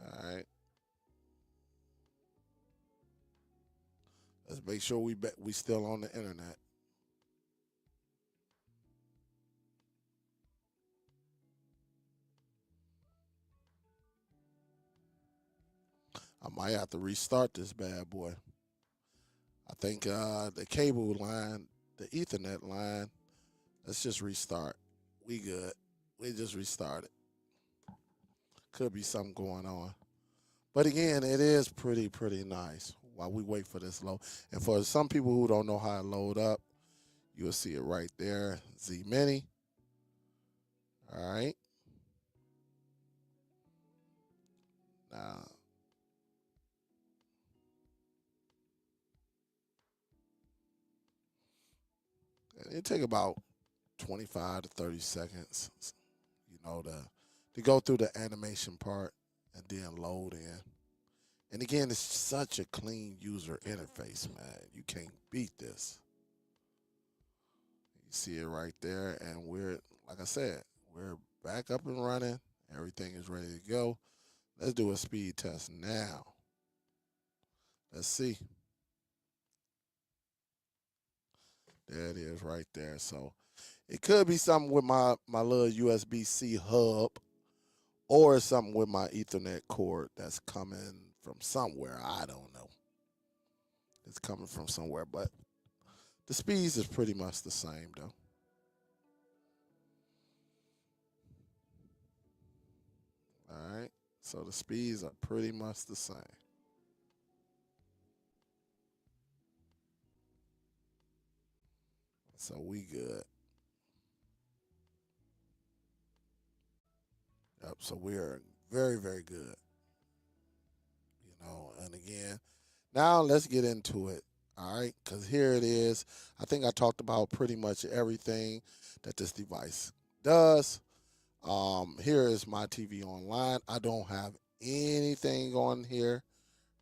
All right. Let's make sure we still on the internet. I might have to restart this bad boy. I think the cable line, the Ethernet line, let's just restart. We good. We just restarted. Could be something going on. But again, it is pretty nice while we wait for this load. And for some people who don't know how to load up, you'll see it right there. Z Mini. All right. Now, it take about 25 to 30 seconds, to go through the animation part and then load in. And again, it's such a clean user interface, man. You can't beat this. You see it right there, and like I said, we're back up and running. Everything is ready to go. Let's do a speed test now. Let's see. There it is right there. So it could be something with my little USB-C hub, or something with my Ethernet cord that's coming from somewhere. I don't know. It's coming from somewhere, but the speeds is pretty much the same though. All right. So the speeds are pretty much the same. So we good. Yep. So we are very, very good. And again, now let's get into it. All right, because here it is. I think I talked about pretty much everything that this device does. Here is my TV online. I don't have anything on here.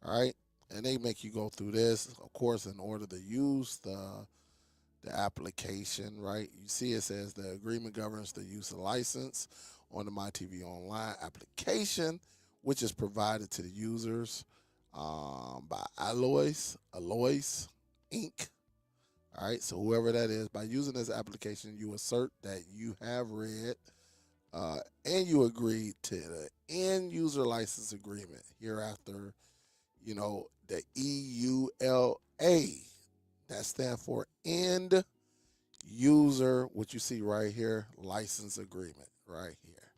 All right, and they make you go through this, of course, in order to use the application. Right, you see it says the agreement governs the use of license on the MyTVOnline application, which is provided to the users by Alois Inc. All right, so whoever that is, by using this application, you assert that you have read and you agreed to the end user license agreement. Hereafter, the EULA, that stands for end user, what you see right here, license agreement right here.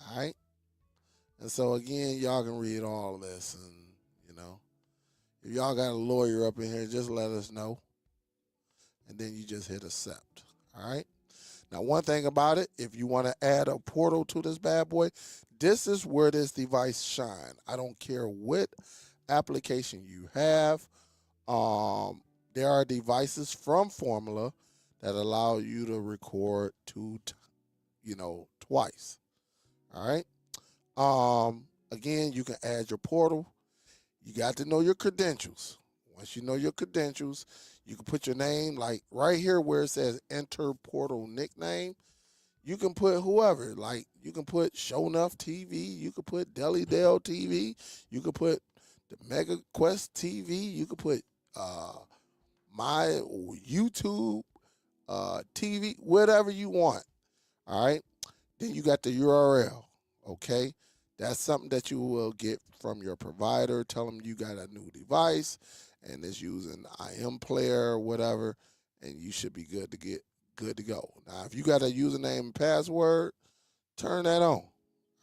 All right. And so again, y'all can read all of this, and if y'all got a lawyer up in here, just let us know, and then you just hit accept. All right. Now, one thing about it, if you want to add a portal to this bad boy, this is where this device shine. I don't care what application you have. There are devices from Formula that allow you to record twice. All right. Again, you can add your portal. You got to know your credentials. Once you know your credentials, you can put your name, like right here where it says enter portal nickname. You can put whoever, like you can put Show Enough TV, you can put Deli Dell TV, you can put the Mega Quest TV, you can put my YouTube TV, whatever you want. All right. Then you got the URL. Okay. That's something that you will get from your provider. Tell them you got a new device and it's using IM player or whatever, and you should be good to go. Now, if you got a username and password, turn that on.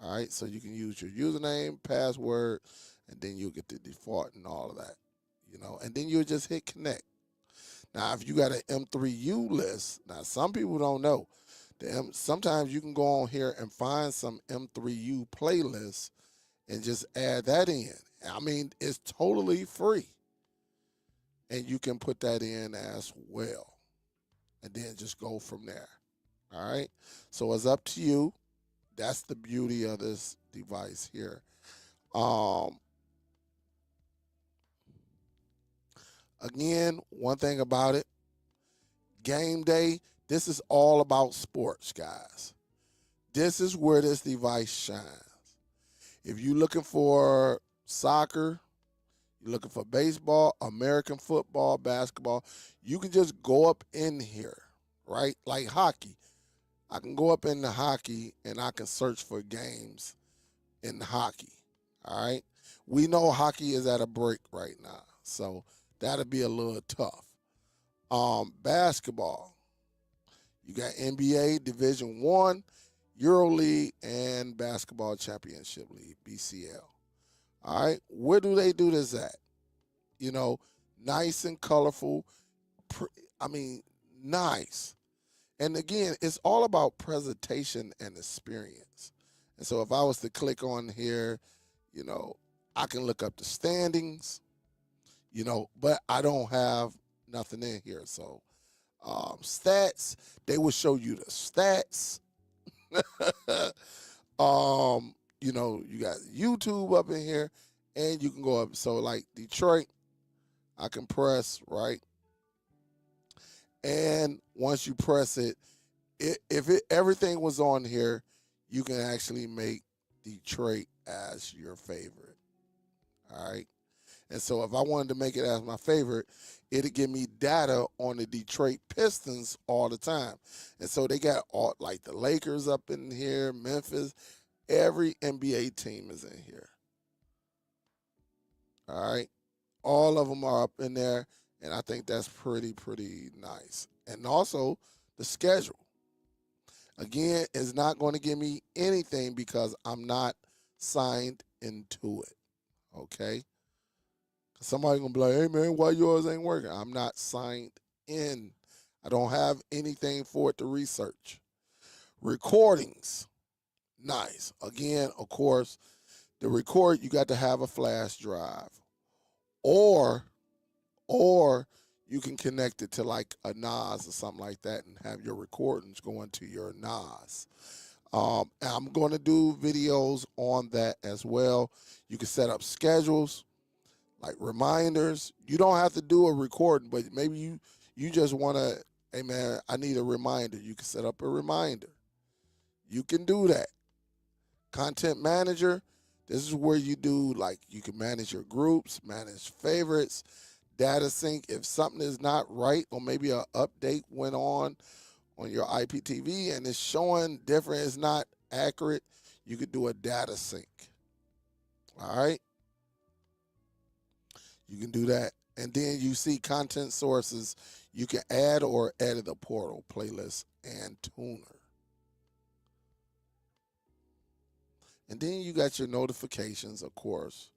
All right. So you can use your username, password, and then you'll get the default and all of that. And then you'll just hit connect. Now, if you got an M3U list, now some people don't know. Sometimes you can go on here and find some M3U playlists and just add that in. I mean, it's totally free. And you can put that in as well. And then just go from there. All right? So it's up to you. That's the beauty of this device here. Again, one thing about it, game day, this is all about sports, guys. This is where this device shines. If you're looking for soccer, you're looking for baseball, American football, basketball, you can just go up in here, right? Like hockey. I can go up into hockey and I can search for games in hockey, all right? We know hockey is at a break right now, so that'll be a little tough. Basketball, you got NBA Division One, EuroLeague, and Basketball Championship League, BCL. All right, where do they do this at? Nice and colorful. Nice. And again, it's all about presentation and experience. And so if I was to click on here, I can look up the standings, but I don't have nothing in here. So stats, they will show you the stats. You got YouTube up in here, and you can go up. So like Detroit, I can press, right? And once you press it, if everything was on here, you can actually make Detroit as your favorite. All right. And so if I wanted to make it as my favorite, it'd give me data on the Detroit Pistons all the time. And so they got all like the Lakers up in here, Memphis, every NBA team is in here. All right. All of them are up in there. And I think that's pretty nice. And also the schedule. Again, it's not going to give me anything because I'm not signed into it. Okay? Somebody going to be like, hey, man, why yours ain't working? I'm not signed in. I don't have anything for it to research. Recordings. Nice. Again, of course, the record, you got to have a flash drive. Or you can connect it to like a NAS or something like that and have your recordings going to your NAS. I'm going to do videos on that as well. You can set up schedules, like reminders. You don't have to do a recording, but maybe you just want to, hey, man, I need a reminder. You can set up a reminder. You can do that. Content manager, this is where you do, like, you can manage your groups, manage favorites, data sync. If something is not right or maybe an update went on your IPTV and it's showing different, it's not accurate, you could do a data sync. All right? You can do that. And then you see content sources. You can add or edit a portal, playlist, and tuner. And then you got your notifications, of course,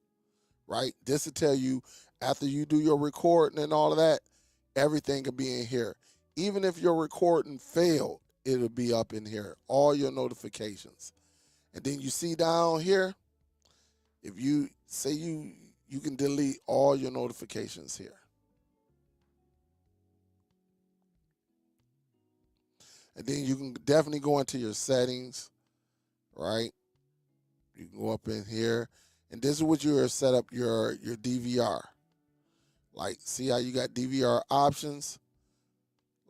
right? This will tell you after you do your recording and all of that, everything will be in here. Even if your recording failed, it'll be up in here, all your notifications. And then you see down here, if you say you can delete all your notifications here. And then you can definitely go into your settings, right? You can go up in here, and this is what you're set up your DVR. Like, see how you got DVR options?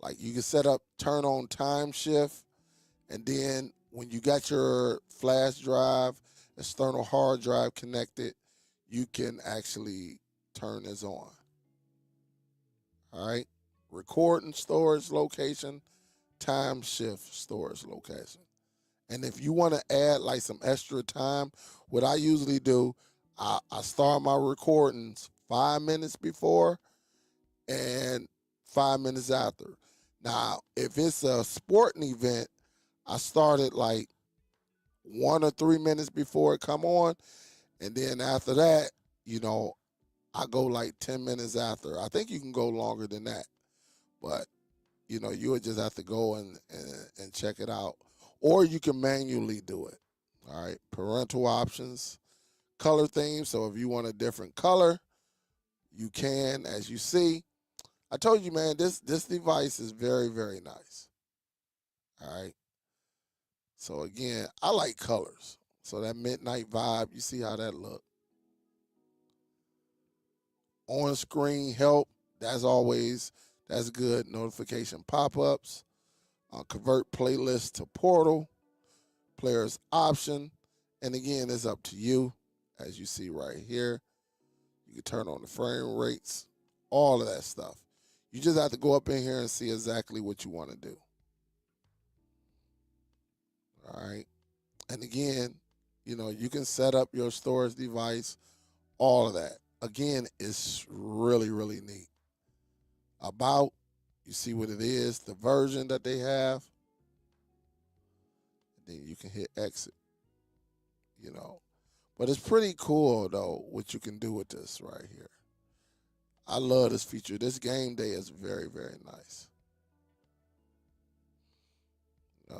Like, you can set up turn on time shift, and then when you got your flash drive, external hard drive connected, you can actually turn this on. All right? Recording storage location, time shift storage location. And if you want to add like some extra time, what I usually do, I start my recordings 5 minutes before and 5 minutes after. Now, if it's a sporting event, I start it like 1 or 3 minutes before it come on. And then after that, I go like 10 minutes after. I think you can go longer than that. But, you would just have to go and check it out. Or you can manually do it. All right. Parental options, color theme. So if you want a different color, you can, as you see. I told you, man, this device is very, very nice. All right. So again, I like colors. So that midnight vibe, you see how that look. On screen help, that's good. Notification pop-ups. Convert playlist to portal. Players option. And again, it's up to you, as you see right here. You can turn on the frame rates, all of that stuff. You just have to go up in here and see exactly what you want to do. All right. And again, you can set up your storage device, all of that. Again, it's really, really neat. About, you see what it is, the version that they have. And then you can hit exit. But it's pretty cool, though, what you can do with this right here. I love this feature. This game day is very, very nice.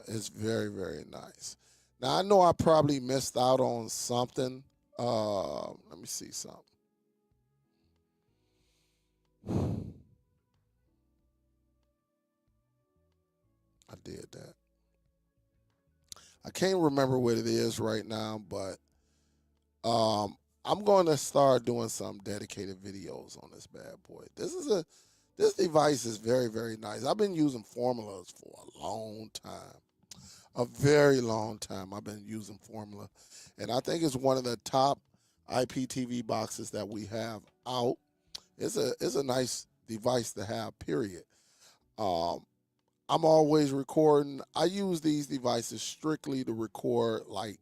It's very, very nice. Now, I know I probably missed out on something. Let me see something. I did that. I can't remember what it is right now, but I'm going to start doing some dedicated videos on this bad boy. This device is very, very nice. I've been using Formulas for a long time. A very long time I've been using Formula. And I think it's one of the top IPTV boxes that we have out. It's a nice device to have. Period. Um, I'm always recording. I use these devices strictly to record like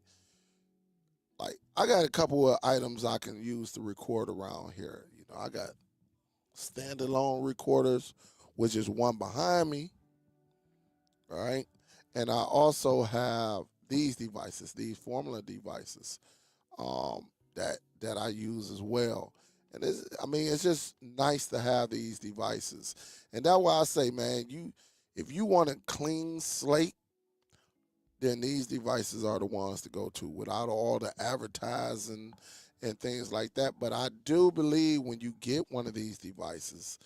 I got a couple of items I can use to record around here. You know, I got standalone recorders, which is one behind me, all right? And I also have these devices, these Formula devices, that I use as well. And I mean, it's just nice to have these devices. And that's why I say, man, if you want a clean slate, then these devices are the ones to go to without all the advertising and things like that. But I do believe when you get one of these devices,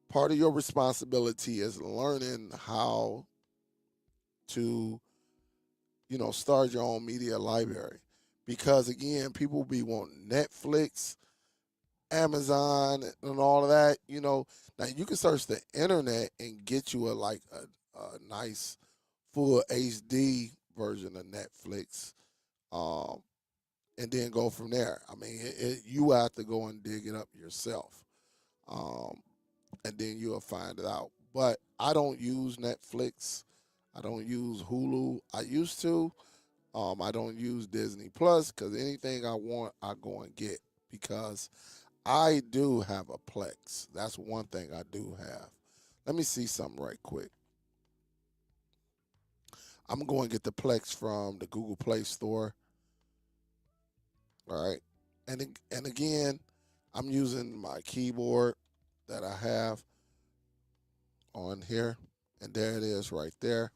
part of your responsibility is learning how to, start your own media library. Because again, people be wanting Netflix, Amazon, and all of that. Now you can search the internet and get you a nice full HD version of Netflix, um, and then go from there. I mean, you have to go and dig it up yourself, um, and then you'll find it out. But I don't use Netflix. I don't use Hulu. I used to. I don't use Disney Plus because anything I want, I go and get because I do have a Plex. That's one thing I do have. Let me see something right quick. I'm going to get the Plex from the Google Play Store. All right. And again, I'm using my keyboard that I have on here. And there it is right there.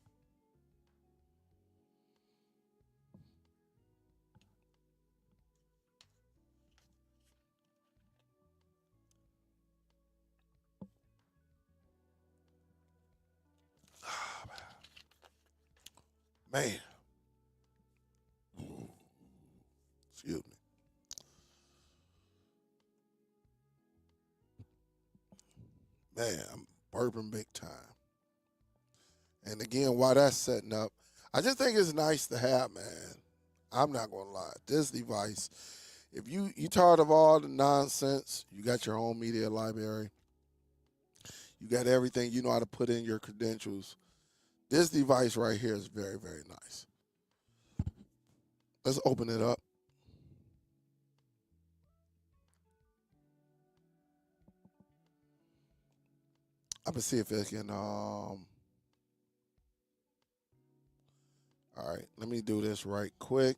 Man. Excuse me. Man, I'm burping big time. And again, while that's setting up, I just think it's nice to have, man. I'm not gonna lie. This device, if you tired of all the nonsense, you got your own media library, you got everything, you know how to put in your credentials. This device right here is very, very nice. Let's open it up. I'm gonna see if it can all right, let me do this right quick.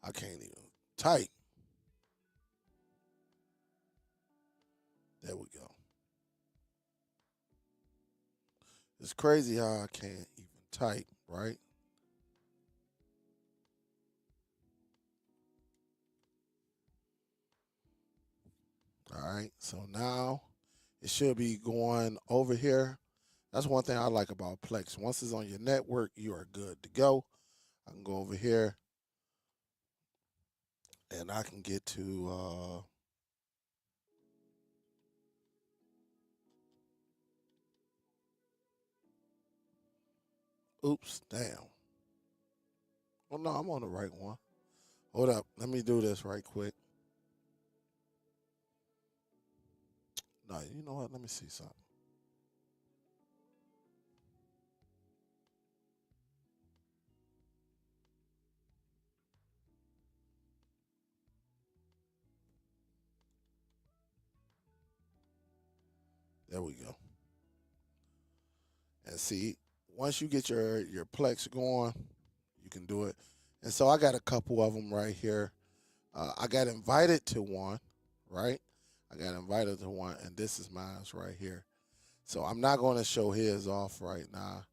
I can't even type. There we go. It's crazy how I can't even type, right? All right. So now it should be going over here. That's one thing I like about Plex. Once it's on your network, you are good to go. I can go over here and I can get to oops, damn. Oh no, I'm on the right one. Hold up. Let me do this right quick. No, you know what? Let me see something. There we go. And see, once you get your Plex going, you can do it. And so I got a couple of them right here. I got invited to one, right? I got invited to one, and this is mine right here. So I'm not going to show his off right now.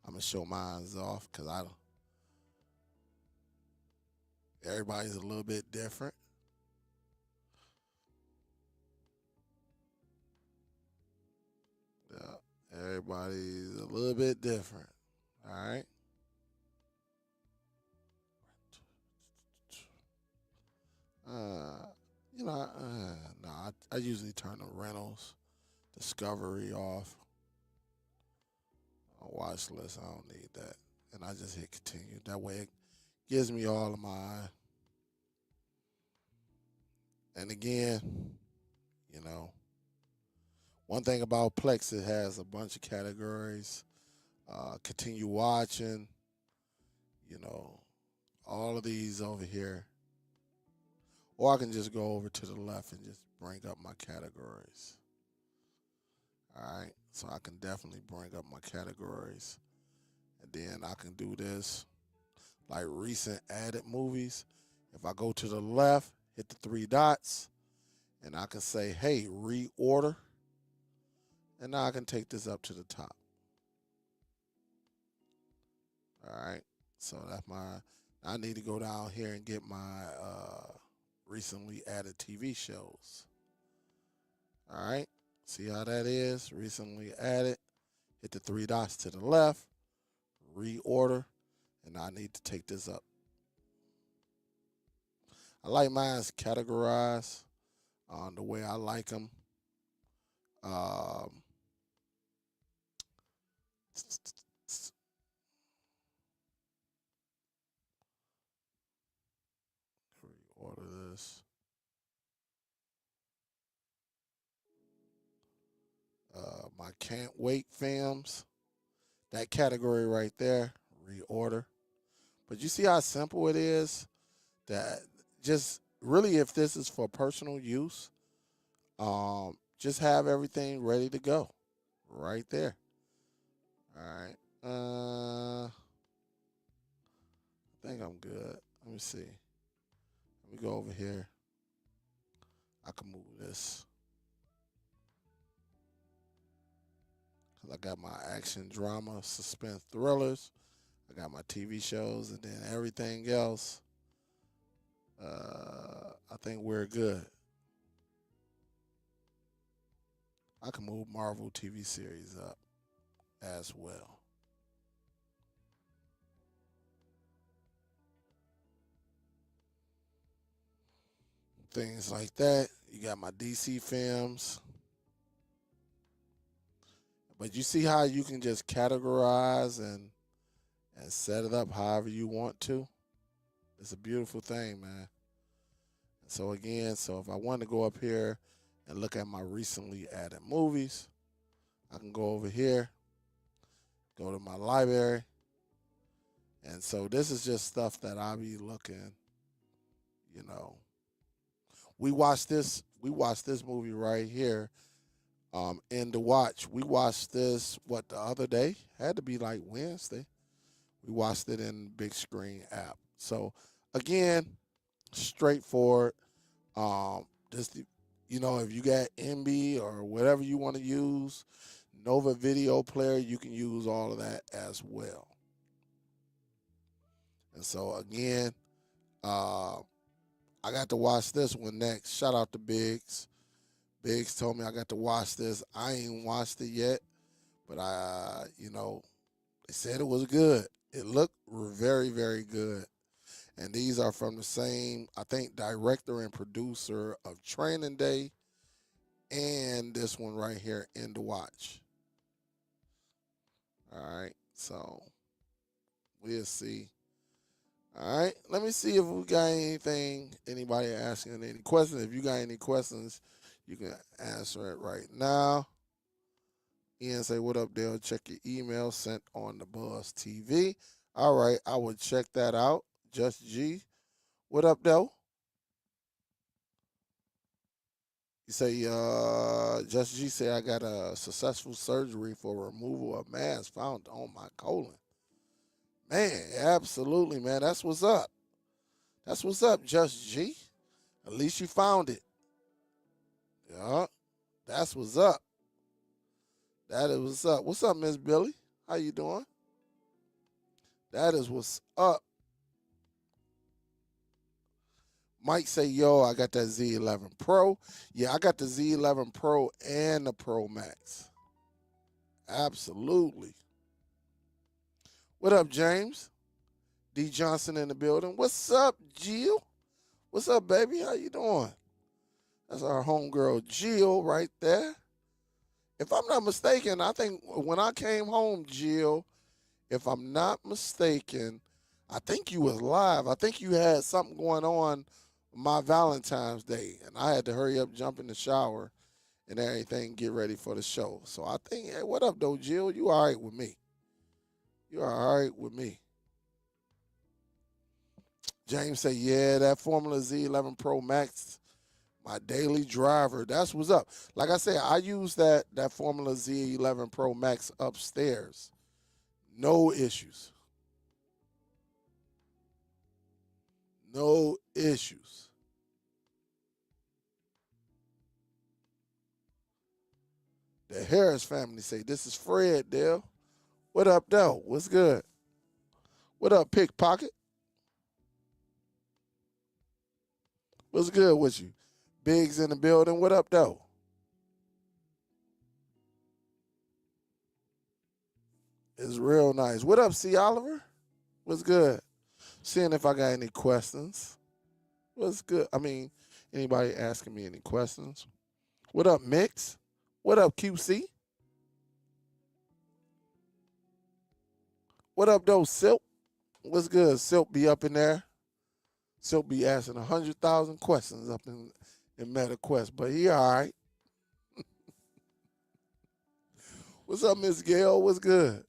I'm gonna show mine's off because I don't. Everybody's a little bit different. Everybody's a little bit different. All right. Uh, no, I usually turn the rentals, discovery off. Watch list, I don't need that. And I just hit continue. That way it gives me all of my. And again, you know, one thing about Plex, it has a bunch of categories. Continue watching, you know, all of these over here. Or I can just go over to the left and just bring up my categories. All right. So I can definitely bring up my categories. And then I can do this like recent added movies. If I go to the left, hit the three dots, and I can say, hey, reorder. And now I can take this up to the top. All right. So that's my. I need to go down here and get my recently added TV shows. All right. See how that is? Recently added. Hit the three dots to the left. Reorder. And I need to take this up. I like mine categorized the way I like them. Reorder this. My can't wait films. That category right there. Reorder. But you see how simple it is? That just really, if this is for personal use, just have everything ready to go right there. All right. I think I'm good. Let me see. Let me go over here. I can move this. Because I got my action, drama, suspense, thrillers. I got my TV shows, and then everything else. I think we're good. I can move Marvel TV series up as well. Things like that. You got my DC films. But you see how you can just categorize and set it up however you want to? It's a beautiful thing, man. So again, so if I want to go up here and look at my recently added movies, I can go over here, go to my library. And so this is just stuff that I'll be looking, you know. We watched this movie right here. In the watch. We watched this the other day? Had to be like Wednesday. We watched it in big screen app. So again, straightforward. Just if you got MB or whatever you want to use, Nova video player, you can use all of that as well. And so again, I got to watch this one next. Shout out to Biggs. Biggs told me I got to watch this. I ain't watched it yet, but they said it was good. It looked very, very good. And these are from the same, I think, director and producer of Training Day and this one right here, In the Watch. All right, so we'll see. All right, let me see if we got anybody asking any questions. If you got any questions, you can answer it right now. Ian say, what up, Dale? Check your email sent on the Buzz TV. All right, I will check that out. Just G. What up, Dale? You say, Just G say, I got a successful surgery for removal of mass found on my colon. Man, absolutely, man. That's what's up. That's what's up, Just G. At least you found it. Yeah, that's what's up. That is what's up. What's up, Miss Billy? How you doing? That is what's up. Mike say, yo, I got that Z11 Pro. Yeah, I got the Z11 Pro and the Pro Max. Absolutely. What up, James? D. Johnson in the building. What's up, Jill? What's up, baby? How you doing? That's our homegirl, Jill, right there. If I'm not mistaken, I think when I came home, Jill, if I'm not mistaken, I think you was live. I think you had something going on my Valentine's Day, and I had to hurry up, jump in the shower, and everything, get ready for the show. So I think, hey, what up, though, Jill? You all right with me? You are all right with me? James said, yeah, that Formula Z11 Pro Max, my daily driver. That's what's up. Like I said, I use that Formula Z11 Pro Max upstairs. No issues. No issues. The Harris family say, this is Fred, Dale. What up, though? What's good? What up, Pickpocket? What's good with you? Biggs in the building. What up, though? It's real nice. What up, C. Oliver? What's good? Seeing if I got any questions. What's good? I mean, anybody asking me any questions? What up, Mix? What up, QC? What up, though, Silk? What's good? Silk be up in there. Silk be asking 100,000 questions up in MetaQuest, but he all right. What's up, Miss Gail? What's good?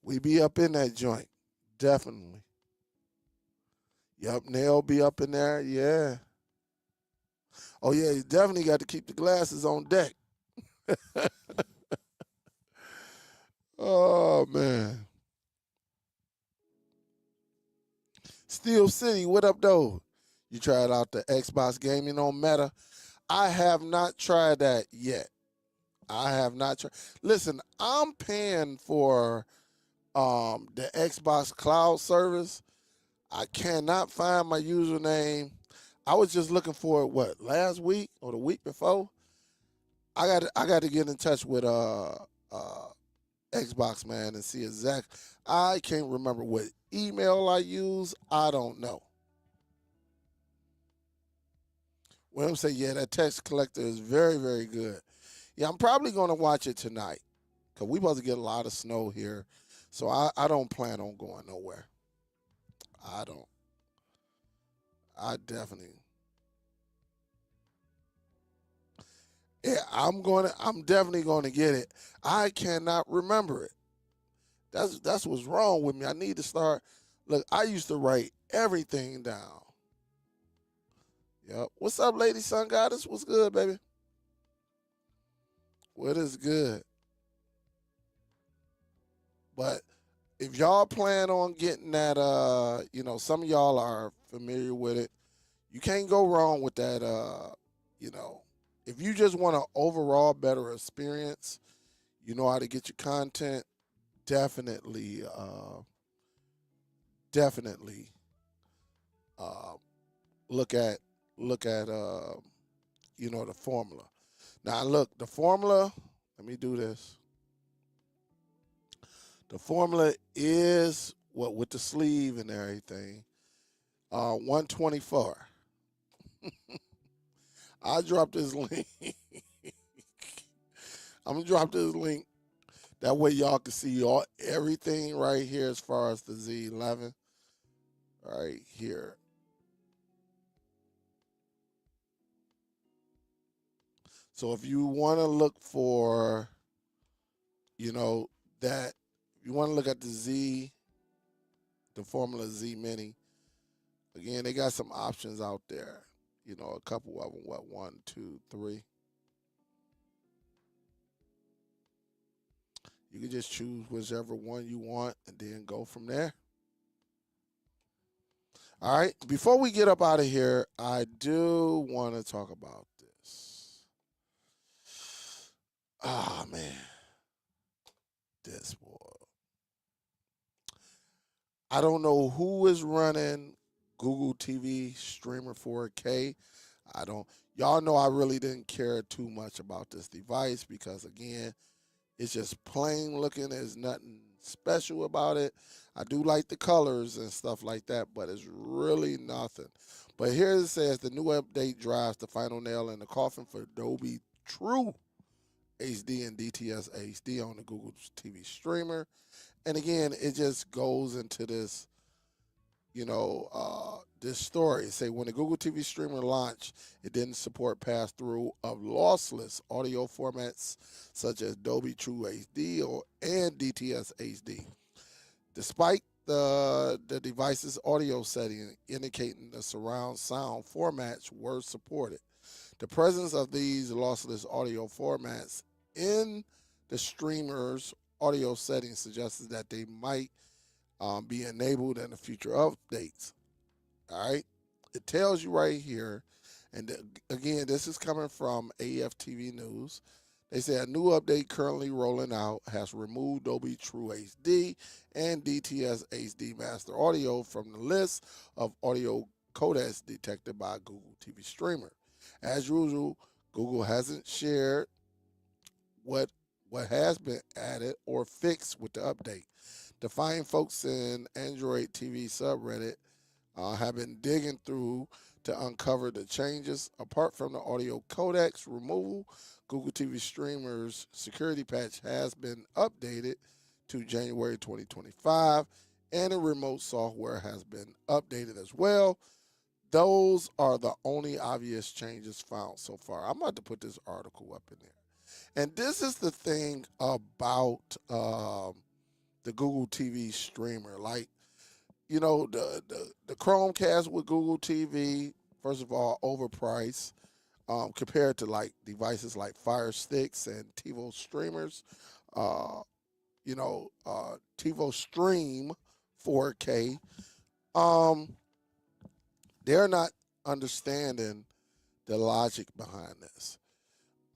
We be up in that joint. Definitely. Yup, Nail be up in there. Yeah. Oh, yeah, you definitely got to keep the glasses on deck. Oh, man. Steel City, what up, though? You tried out the Xbox gaming on Meta? I have not tried that yet. I have not tried. Listen, I'm paying for the Xbox Cloud service. I cannot find my username. I was just looking for it, what, last week or the week before? I got to get in touch with Xbox man and see exact. I can't remember what email I use. I don't know. William said, yeah, that text collector is very, very good. Yeah, I'm probably going to watch it tonight because we about to get a lot of snow here. So I don't plan on going nowhere. I don't. I definitely. Yeah, I'm definitely gonna get it. I cannot remember it. That's what's wrong with me. I need to start. Look, I used to write everything down. Yep. What's up, lady sun goddess? What's good, baby? What is good? But if y'all plan on getting that, some of y'all are familiar with it. You can't go wrong with that. You know, if you just want an overall better experience, you know how to get your content. Definitely, definitely uh, look at the formula. Now look, the formula. Let me do this. The formula is what with the sleeve and everything. 124. I dropped this link. I'm gonna drop this link. That way y'all can see everything right here as far as the Z11. Right here. So if you want to look for, that you want to look at the Z, the Formula Z Mini. Again, they got some options out there. A couple of them. What, one, two, three. You can just choose whichever one you want and then go from there. All right. Before we get up out of here, I do want to talk about this. Ah, man. This boy. I don't know who is running Google TV Streamer 4K. I don't. Y'all know I really didn't care too much about this device because again, it's just plain looking. There's nothing special about it. I do like the colors and stuff like that, but it's really nothing. But here it says the new update drives the final nail in the coffin for Dolby True HD and DTS HD on the Google TV streamer. And again, it just goes into this, this story. Say when the Google TV streamer launched, it didn't support pass-through of lossless audio formats such as Dolby True HD and DTS HD. Despite the device's audio setting indicating the surround sound formats were supported, the presence of these lossless audio formats in the streamer's audio settings suggests that they might be enabled in the future updates. All right. It tells you right here, and again, this is coming from AFTV News. They say a new update currently rolling out has removed Dolby True HD and DTS HD master audio from the list of audio codecs detected by Google TV Streamer. As usual, Google hasn't shared what has been added or fixed with the update. The fine folks in Android TV subreddit have been digging through to uncover the changes. Apart from the audio codecs removal, Google TV Streamer's security patch has been updated to January 2025, and the remote software has been updated as well. Those are the only obvious changes found so far. I'm about to put this article up in there. And this is the thing about the Google TV streamer. Like, the Chromecast with Google TV, first of all, overpriced compared to like devices like Fire Sticks and TiVo streamers. Uh, TiVo Stream 4K. Um, they're not understanding the logic behind this.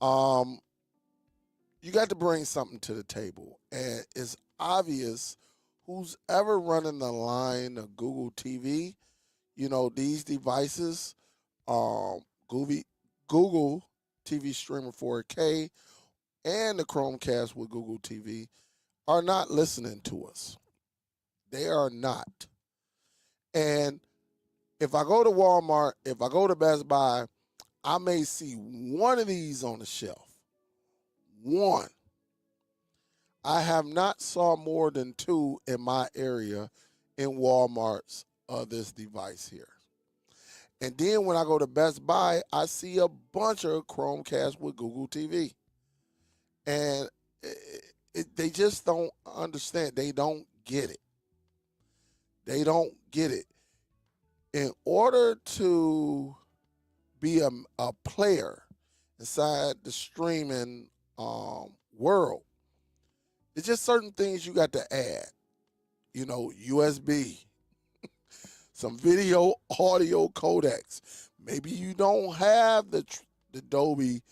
Um, you got to bring something to the table, and it's obvious who's ever running the line of Google TV. These devices, Google, Google TV Streamer 4K and the Chromecast with Google TV are not listening to us. They are not. And if I go to Walmart, if I go to Best Buy, I may see one of these on the shelf. One. I have not saw more than two in my area in Walmart's of this device here. And then when I go to Best Buy, I see a bunch of Chromecast with Google TV. And they just don't understand. They don't get it. They don't get it. In order to be a player inside the streaming world, it's just certain things you got to add. USB, some video audio codecs. Maybe you don't have the Dolby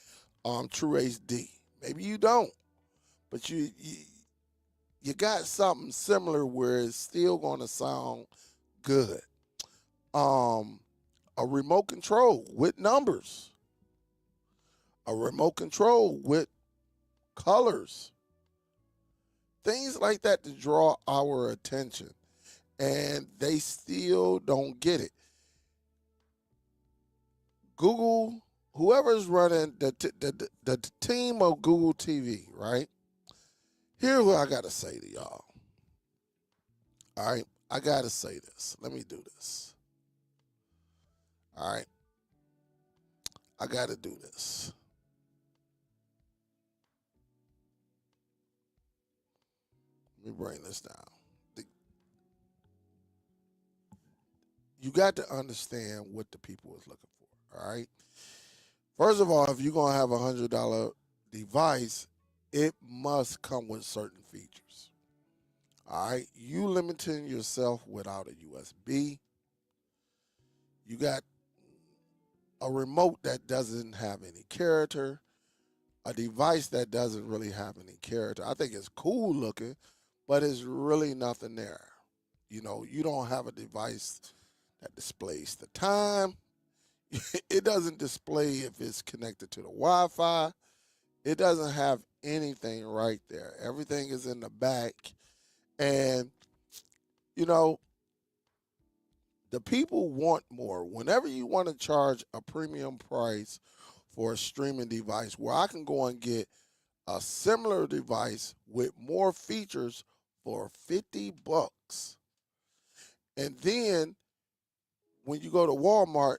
True HD. Maybe you don't, but you got something similar where it's still going to sound good. A remote control with numbers. A remote control with colors. Things like that to draw our attention. And they still don't get it. Google, whoever's running the team of Google TV, right? Here's what I got to say to y'all. All right? I got to say this. Let me do this. All right? I got to do this. Let me bring this down. You got to understand what the people is looking for, all right? First of all, if you're going to have a $100 device, it must come with certain features, all right? You limiting yourself without a USB. You got a remote that doesn't have any character, a device that doesn't really have any character. I think it's cool looking, but it's really nothing there. You don't have a device that displays the time. It doesn't display if it's connected to the Wi-Fi. It doesn't have anything right there. Everything is in the back. And, you know, the people want more. Whenever you want to charge a premium price for a streaming device where I can go and get a similar device with more features for $50. And then when you go to Walmart,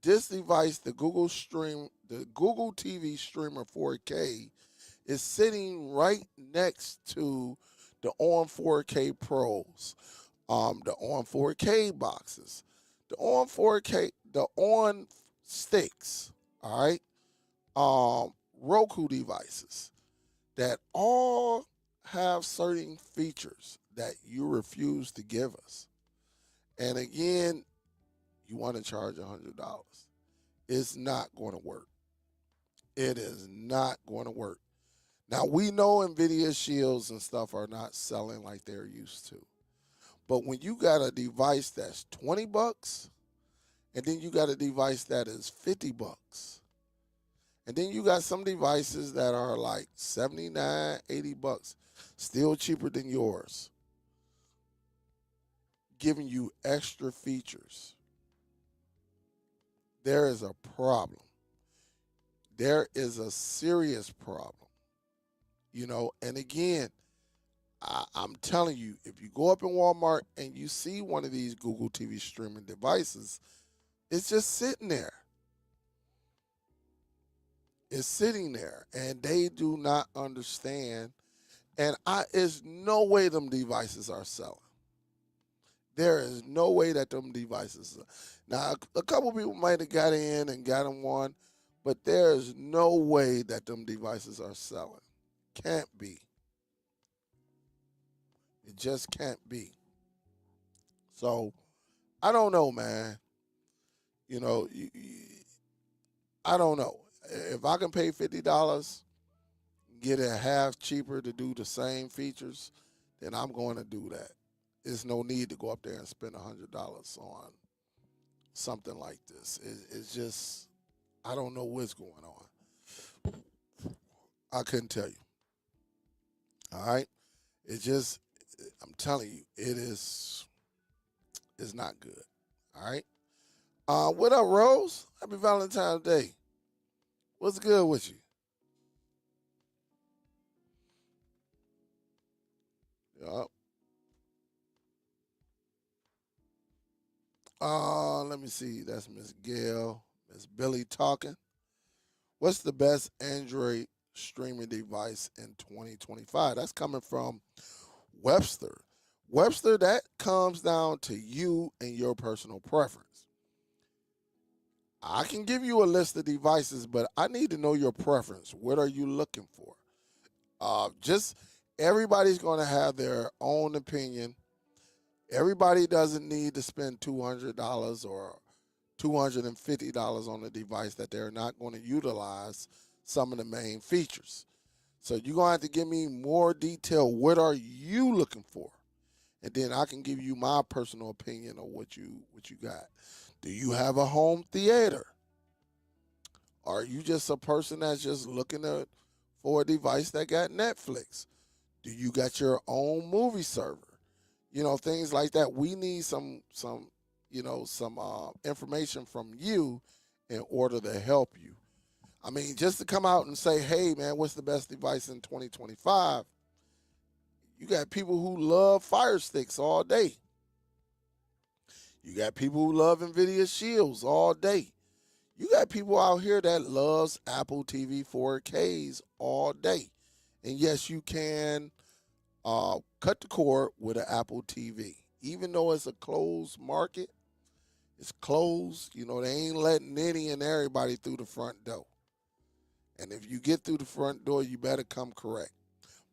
this device, the Google TV streamer 4K, is sitting right next to the On 4K Pros, the On 4K boxes, the On 4K, the On sticks, all right, Roku devices that all have certain features that you refuse to give us. And again, you want to charge $100. It's not going to work. It is not going to work. Now, we know NVIDIA Shields and stuff are not selling like they're used to. But when you got a device that's $20, and then you got a device that is $50, and then you got some devices that are like $79, $80, still cheaper than yours, giving you extra features, there is a problem. There is a serious problem. And again, I'm telling you, if you go up in Walmart and you see one of these Google TV streaming devices, it's just sitting there. It's sitting there, and they do not understand. And there's no way them devices are selling. There is no way that them devices are. Now, a couple people might have got in and got them one, but there is no way that them devices are selling. Can't be. It just can't be. So, I don't know, man. I don't know. If I can pay $50, get it half cheaper to do the same features, then I'm going to do that. There's no need to go up there and spend $100 on something like this. It's just, I don't know what's going on. I couldn't tell you. All right? I'm telling you, it's not good. All right? What up, Rose? Happy Valentine's Day. What's good with you? Yup. Let me see. That's Miss Gail, Miss Billy talking. What's the best Android streaming device in 2025? That's coming from Webster. Webster, that comes down to you and your personal preference. I can give you a list of devices, but I need to know your preference. What are you looking for? Just everybody's going to have their own opinion. Everybody doesn't need to spend $200 or $250 on a device that they're not going to utilize some of the main features. So you're going to have to give me more detail. What are you looking for? And then I can give you my personal opinion on what you got. Do you have a home theater? Are you just a person that's just looking for a device that got Netflix? Do you got your own movie server? Things like that. We need some information from you in order to help you. I mean, just to come out and say, hey, man, what's the best device in 2025? You got people who love Fire Sticks all day. You got people who love NVIDIA Shields all day. You got people out here that loves Apple TV 4Ks all day. And yes, you can cut the cord with an Apple TV. Even though it's a closed market, it's closed. They ain't letting any and everybody through the front door. And if you get through the front door, you better come correct.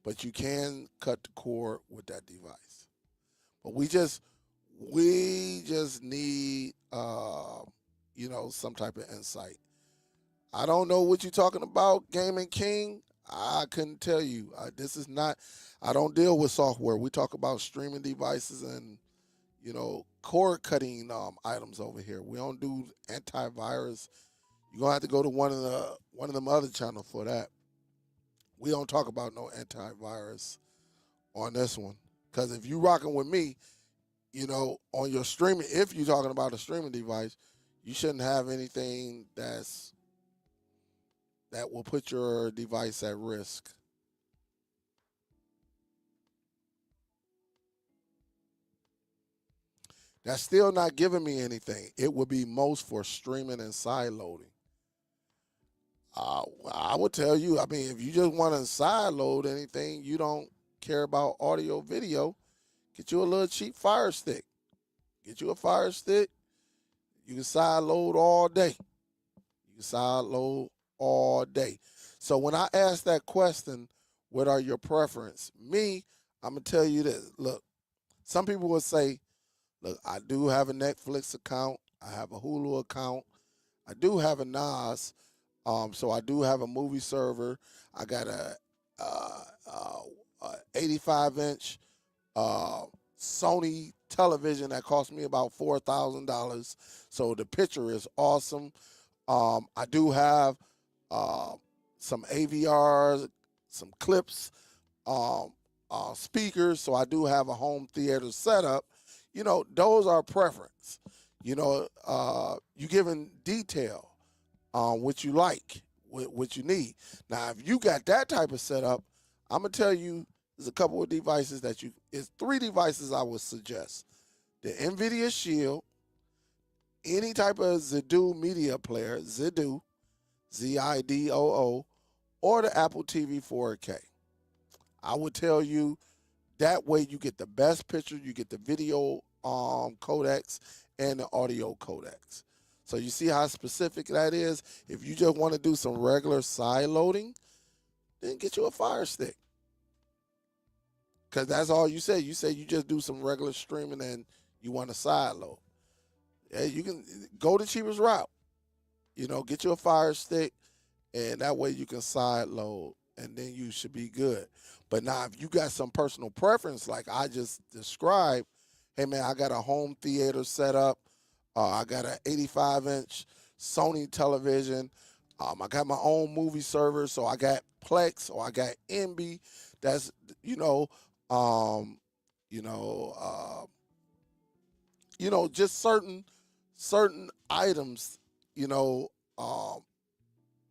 But you can cut the cord with that device. But we just need, some type of insight. I don't know what you're talking about, Gaming King. I couldn't tell you. This is not. I don't deal with software. We talk about streaming devices and cord cutting items over here. We don't do antivirus. You're gonna have to go to one of them other channels for that. We don't talk about no antivirus on this one. Because if you rocking with me, on your streaming, if you're talking about a streaming device, you shouldn't have anything that will put your device at risk. That's still not giving me anything. It would be most for streaming and side loading. I would tell you, I mean, if you just want to side load anything, you don't care about audio, video, get you a little cheap Fire Stick. Get you a Fire Stick. You can side load all day. You can side load all day. So when I ask that question, what are your preference? Me, I'm going to tell you this. Look, some people will say, look, I do have a Netflix account. I have a Hulu account. I do have a NAS. So I do have a movie server. I got a 85-inch Sony television that cost me about $4,000. So the picture is awesome. I do have some AVRs, some clips, speakers. So I do have a home theater setup. Those are preference. You giving detail on what you like, what you need. Now, if you got that type of setup, I'm gonna tell you there's a couple of devices it's 3 devices I would suggest. The NVIDIA Shield, any type of Zidoo media player, Zidoo, Zidoo, or the Apple TV 4K. I would tell you that way you get the best picture, you get the video codecs and the audio codecs. So you see how specific that is? If you just want to do some regular side loading, then get you a Fire Stick. Because that's all you said. You said you just do some regular streaming and you want to side load. Yeah, you can go the cheapest route. Get you a Fire Stick, and that way you can side load, and then you should be good. But now, if you got some personal preference, like I just described, hey man, I got a home theater set up. I got an 85-inch Sony television. I got my own movie server, so I got Plex or I got MB. That's um, you know, uh, just certain items, you know, um,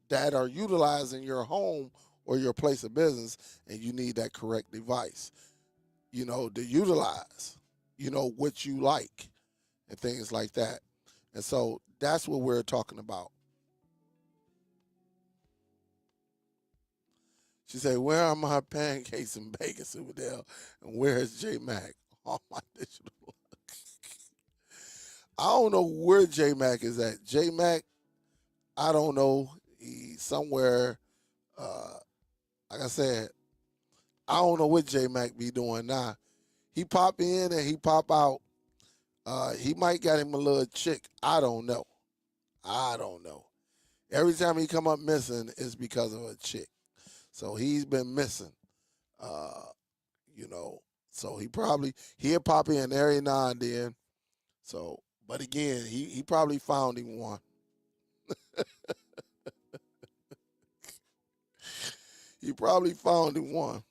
that are utilized in your home or your place of business, and you need that correct device, to utilize, what you like and things like that. And so that's what we're talking about. She said, "Where are my pancakes and bacon, Superdell? And where is J Mac? All my digital." I don't know where J Mac is at. J Mac, I don't know. He's somewhere. Uh, like I said, I don't know what J Mac be doing now. He pop in and he pop out. He might got him a little chick. I don't know. I don't know. Every time he come up missing, it's because of a chick. So he's been missing. Uh, you know. So he'll pop in every now and then. So, but again, he probably found him one. He probably found him one.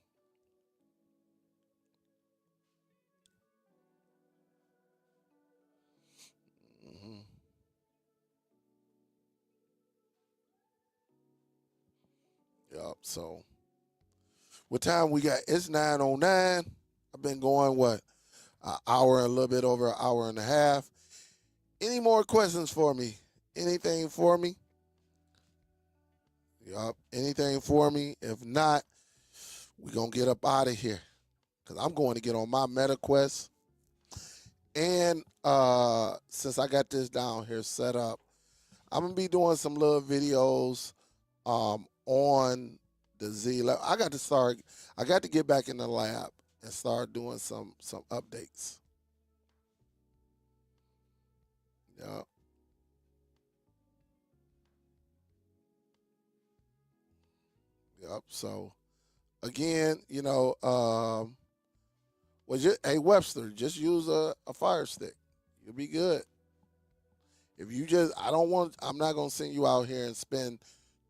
Hmm. Yep. So, what time we got? It's 9:09. I've been going what, an hour and a little bit over an hour and a half. Any more questions for me? Anything for me? Yup. Anything for me? If not, we gonna get up out of here because I'm going to get on my MetaQuest. And since I got this down here set up, I'm gonna be doing some little videos on the Z. I got to start. I got to get back in the lab and start doing some updates. Yeah, Yep. So again, well, hey Webster, just use a Fire Stick. You'll be good. If you just, I'm not gonna send you out here and spend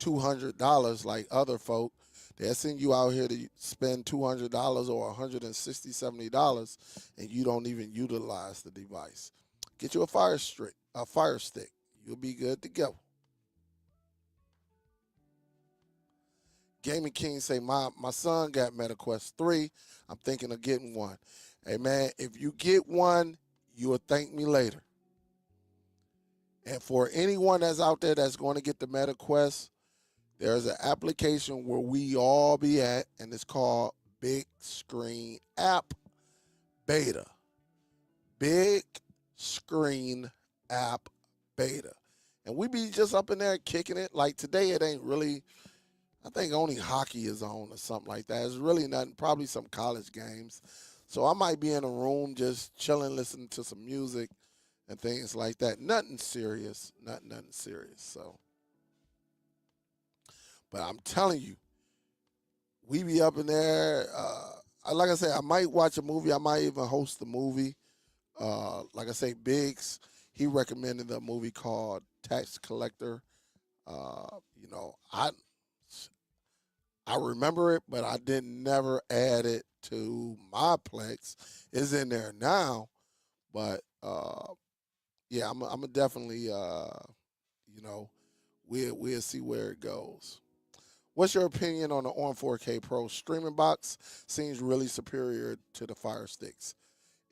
$200 like other folk. They'll send you out here to spend $200 or $160, $70, and you don't even utilize the device. Get you a Fire Stick. You'll be good to go. Gaming King say my son got MetaQuest 3. I'm thinking of getting one. Hey man, if you get one, you will thank me later. And for anyone that's out there that's going to get the MetaQuest, there's an application where we all be at, and it's called Big Screen App Beta. Big Screen App Beta. And we be just up in there kicking it. Like today, it ain't really, I think only hockey is on or something like that. It's really nothing, probably some college games. So I might be in a room just chilling, listening to some music and things like that. Nothing serious. Nothing serious. So, but I'm telling you, we be up in there. Like I say, I might watch a movie. I might even host a movie. Like I say, Biggs, he recommended a movie called Tax Collector. I remember it, but I didn't never add it to my Plex. It's in there now, but yeah, I'm a definitely we'll see where it goes. What's your opinion on the On 4K Pro streaming box? Seems really superior to the Fire Sticks.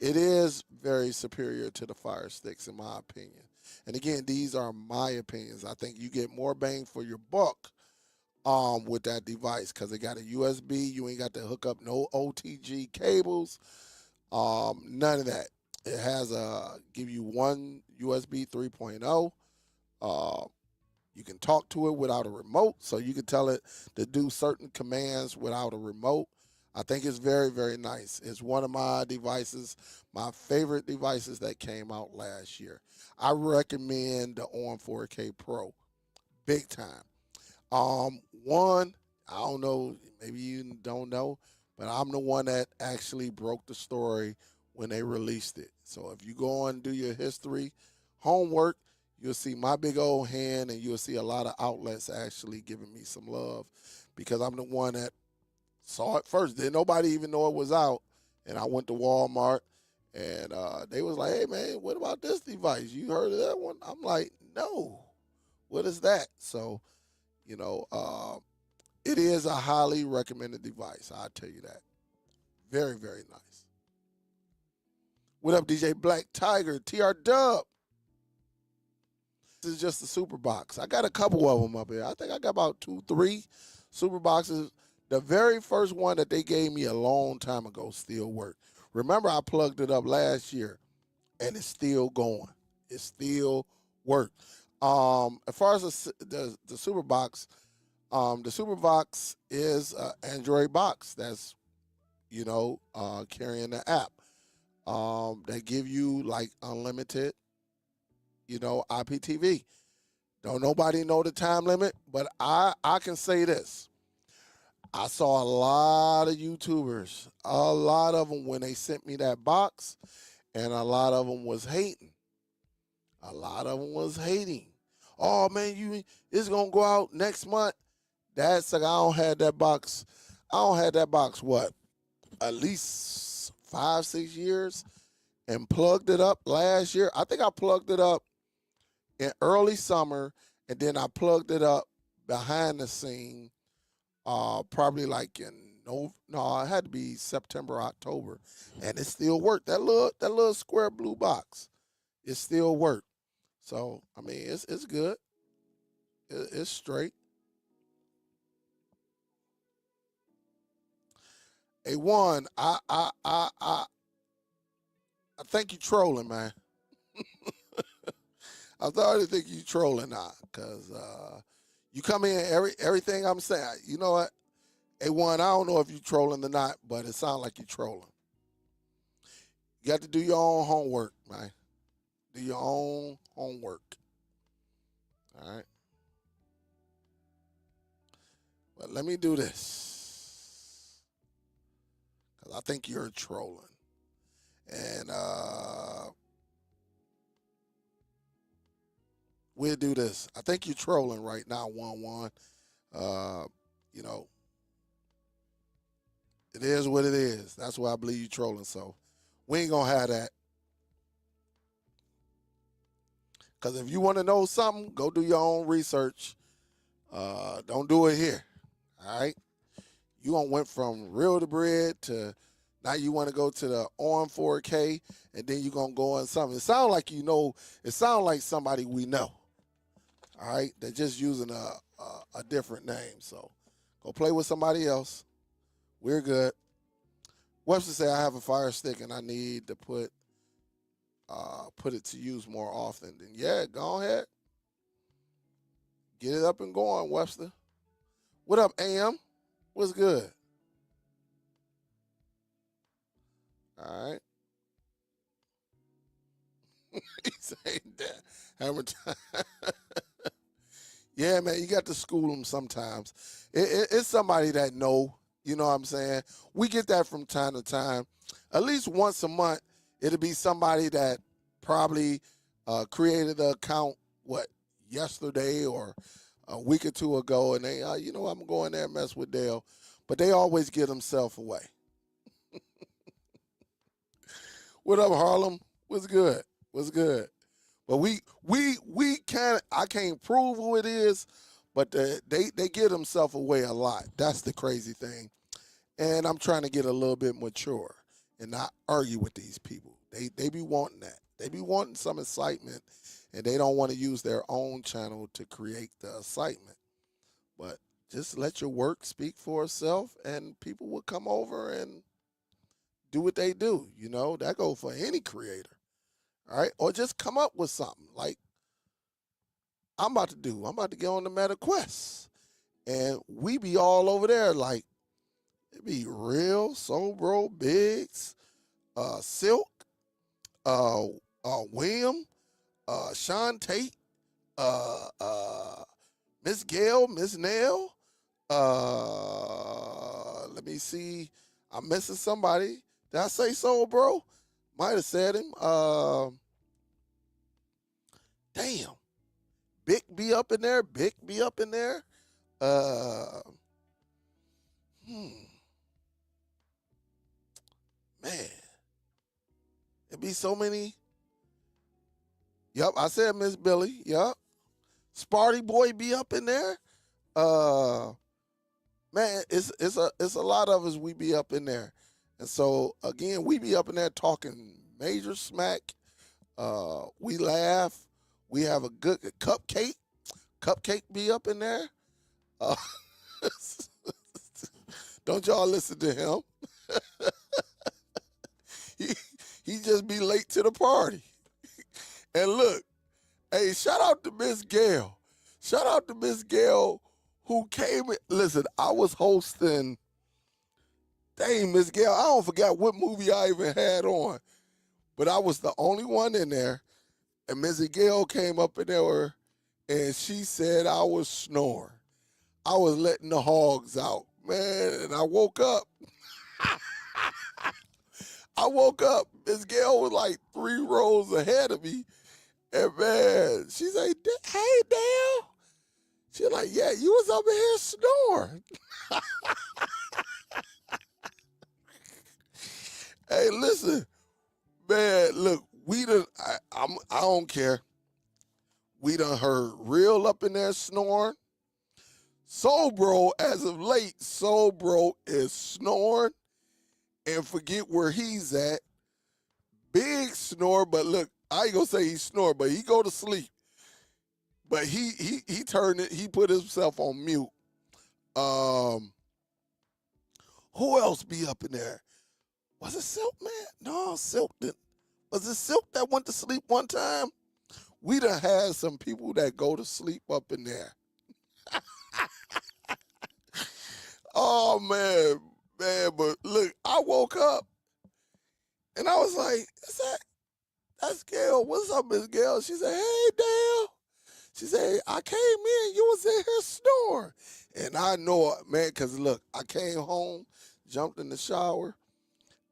It is very superior to the Fire Sticks, in my opinion. And again, these are my opinions. I think you get more bang for your buck with that device because it got a USB. You ain't got to hook up no OTG cables. None of that. It has give you one USB 3.0. You can talk to it without a remote, so you can tell it to do certain commands without a remote. I think it's very, very nice. It's one of my devices, my favorite devices that came out last year. I recommend the On 4K Pro, big time. One, I don't know, maybe you don't know, but I'm the one that actually broke the story when they released it. So if you go and do your history homework, you'll see my big old hand, and you'll see a lot of outlets actually giving me some love because I'm the one that saw it first. Didn't nobody even know it was out. And I went to Walmart, and they was like, hey, man, what about this device? You heard of that one? I'm like, no. What is that? So, it is a highly recommended device. I'll tell you that. Very, very nice. What up, DJ Black Tiger, TR Dub? This is just the super box. I got a couple of them up here. I think I got about 2, 3 super boxes. The very first one that they gave me a long time ago still worked. Remember, I plugged it up last year, and it's still going. It still worked. As far as the super box, the super box is an Android box that's carrying the app. They give you like unlimited IPTV. Don't nobody know the time limit, but I can say this. I saw a lot of YouTubers, a lot of them when they sent me that box, and a lot of them was hating. A lot of them was hating. Oh man, it's gonna go out next month. That's like I don't have that box. I don't have that box. What? At least 5, 6 years, and plugged it up last year. I think I plugged it up in early summer, and then I plugged it up behind the scene, probably like in no, it had to be September, October, and it still worked. That little square blue box, it still worked. So I mean, it's good. It's straight. Hey, one, I think you trolling, man. I thought I think you trolling now, cause you come in everything I'm saying. You know what? Hey, one, I don't know if you trolling or not, but it sounds like you trolling. You got to do your own homework, man. Do your own homework. All right. But let me do this. Because I think you're trolling. And we'll do this. I think you're trolling right now, 1-1. You know, it is what it is. That's why I believe you're trolling. So we ain't going to have that. Because if you want to know something, go do your own research. Don't do it here. All right? You went from Real-Debrid to now you want to go to the on 4K, and then you're going to go on something. It sounds like you know. It sounds like somebody we know. All right? They're just using a different name. So go play with somebody else. We're good. Webster said, I have a Fire Stick, and I need to put it to use more often. Then, yeah, go ahead. Get it up and going, Webster. What up, AM? What's good? All right. He's saying that. Hammer time. Yeah, man, you got to school them sometimes. It's somebody that know, you know what I'm saying? We get that from time to time. At least once a month, it'll be somebody that probably created an account, yesterday or a week or two ago, and they, I'm going to go in there and mess with Dale. But they always give themselves away. What up, Harlem? What's good? What's good? But I can't prove who it is, but they give themselves away a lot. That's the crazy thing. And I'm trying to get a little bit mature and not argue with these people. They be wanting that. They be wanting some excitement, and they don't want to use their own channel to create the excitement. But just let your work speak for itself, and people will come over and do what they do. You know, that goes for any creator. All right? Or just come up with something like I'm about to do. I'm about to get on the Meta Quest. And we be all over there like, it be Real, Sobro, Biggs, Silk, William, Sean Tate, Miss Gail, Miss Nail. Let me see. I'm missing somebody. Did I say so, bro? Might have said him. Damn. Big be up in there. Big be up in there. Man. It be so many. Yep, I said Miss Billy. Yep. Sparty Boy be up in there. Man, it's a lot of us we be up in there. And so again, we be up in there talking major smack. We laugh. We have a good cupcake. Cupcake be up in there. Don't y'all listen to him. he just be late to the party. And look, hey, shout out to Miss Gail. Shout out to Miss Gail who came in. Listen, I was hosting. Dang, Miss Gail, I don't forget what movie I even had on. But I was the only one in there. And Miss Gail came up in there and she said I was snoring. I was letting the hogs out, man. And I woke up. Miss Gail was like 3 rows ahead of me. And man, she said, hey, Dale. She's like, yeah, you was over here snoring. Hey, listen, man, look, I don't care. We done heard Real up in there snoring. Soul Bro, as of late, Soul Bro is snoring and forget where he's at. Big snore, but look, I ain't gonna say he snore, but he go to sleep. But he turned it, he put himself on mute. Who else be up in there? Was it Silk, man? No, Silk didn't. Was it Silk that went to sleep one time? We done had some people that go to sleep up in there. Oh, man, but look, I woke up, and I was like, that's Gail. What's up, Miss Gail? She said, hey, Dale. She said, I came in, you was in here snoring. And I know it, man, because look, I came home, jumped in the shower,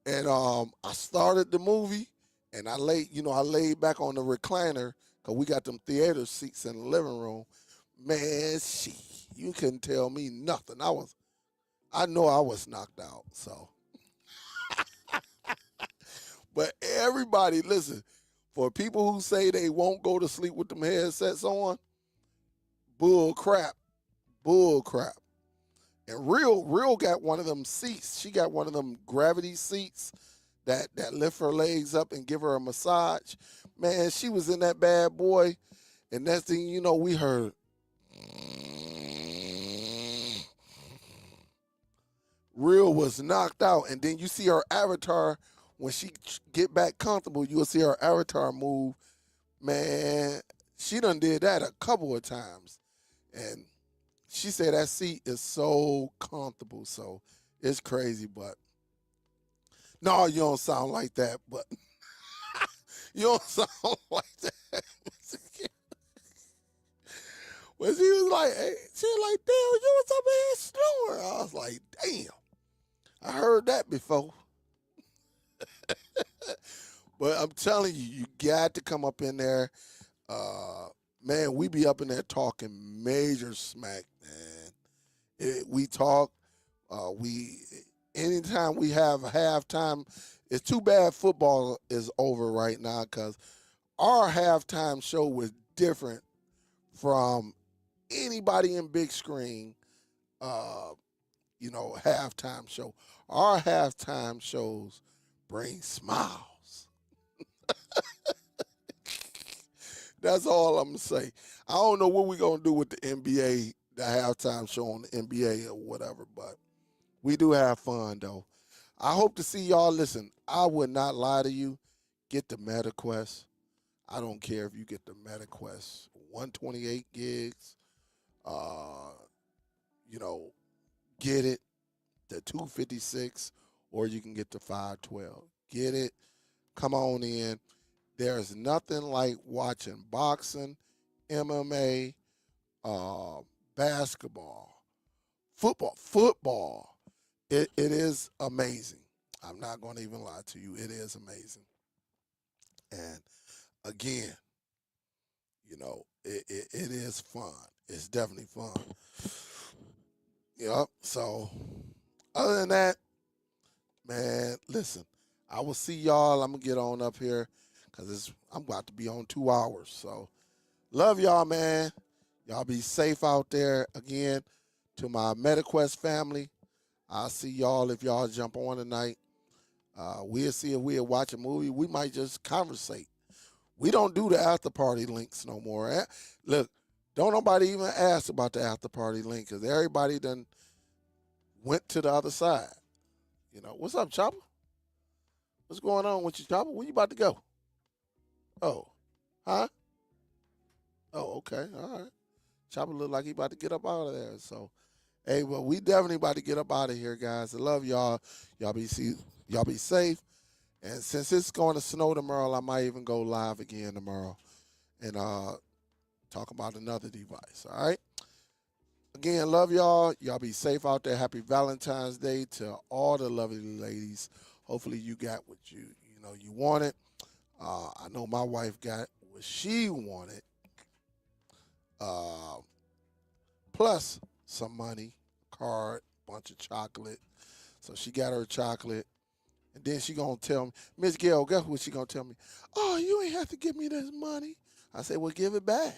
and I started the movie, and I laid back on the recliner, because we got them theater seats in the living room. Man, you couldn't tell me nothing. I know I was knocked out, so. But everybody, listen, for people who say they won't go to sleep with them headsets on, bull crap. Bull crap. And Real got one of them seats. She got one of them gravity seats that lift her legs up and give her a massage. Man, she was in that bad boy. And next thing you know, we heard. Real was knocked out. And then you see her avatar. When she get back comfortable, you'll see her avatar move. Man, she done did that a couple of times. And she said that seat is so comfortable. So it's crazy, but no, you don't sound like that, but you don't sound like that. But she was like, hey, she was like, damn, you was up here snoring. I was like, damn, I heard that before. But I'm telling you, you got to come up in there. Man, we be up in there talking major smack, man. We talk. Anytime we have a halftime, it's too bad football is over right now because our halftime show was different from anybody in big screen, halftime show. Our halftime shows bring smiles. That's all I'm going to say. I don't know what we're going to do with the NBA, the halftime show on the NBA or whatever, but we do have fun, though. I hope to see y'all. Listen, I would not lie to you. Get the MetaQuest. I don't care if you get the MetaQuest 128 gigs. Get it, the 256, or you can get the 512. Get it. Come on in. There's nothing like watching boxing, MMA, basketball, football. It is amazing. I'm not going to even lie to you. It is amazing. And again, it is fun. It's definitely fun. Yep. So other than that, man, listen, I will see y'all. I'm going to get on up here because I'm about to be on 2 hours. So love y'all, man. Y'all be safe out there. Again, to my MetaQuest family, I'll see y'all if y'all jump on tonight. We'll see if we'll watch a movie. We might just conversate. We don't do the after party links no more. Look, don't nobody even ask about the after party link because everybody done went to the other side. What's up, Chopper? What's going on with you, Chopper? Where you about to go? Oh, huh? Oh, okay, all right. Chopper look like he about to get up out of there. So, hey, well, we definitely about to get up out of here, guys. I love y'all. Y'all be safe. And since it's going to snow tomorrow, I might even go live again tomorrow and talk about another device. All right. Again, love y'all. Y'all be safe out there. Happy Valentine's Day to all the lovely ladies. Hopefully you got what you wanted. I know my wife got what she wanted. Plus some money, card, bunch of chocolate. So she got her chocolate. And then she going to tell me, Miss Gail, guess what she going to tell me? Oh, you ain't have to give me this money. I said, well, give it back.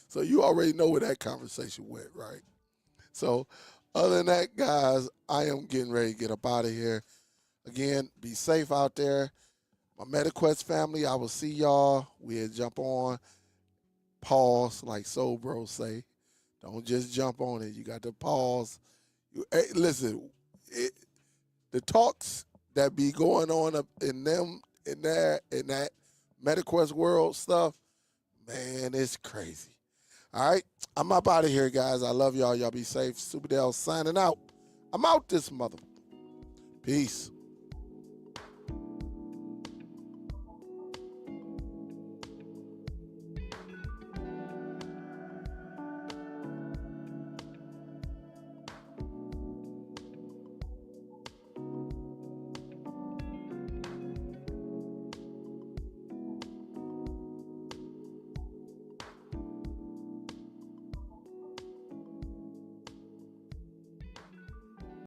So you already know where that conversation went, right? So other than that, guys, I am getting ready to get up out of here. Again, be safe out there. My MetaQuest family, I will see y'all. We'll jump on. Pause, like Soul Bro say. Don't just jump on it. You got to pause. Hey, listen, the talks that be going on up in that MetaQuest world stuff, man, it's crazy. All right, I'm up out of here, guys. I love y'all. Y'all be safe. Superdell signing out. I'm out this mother. Peace.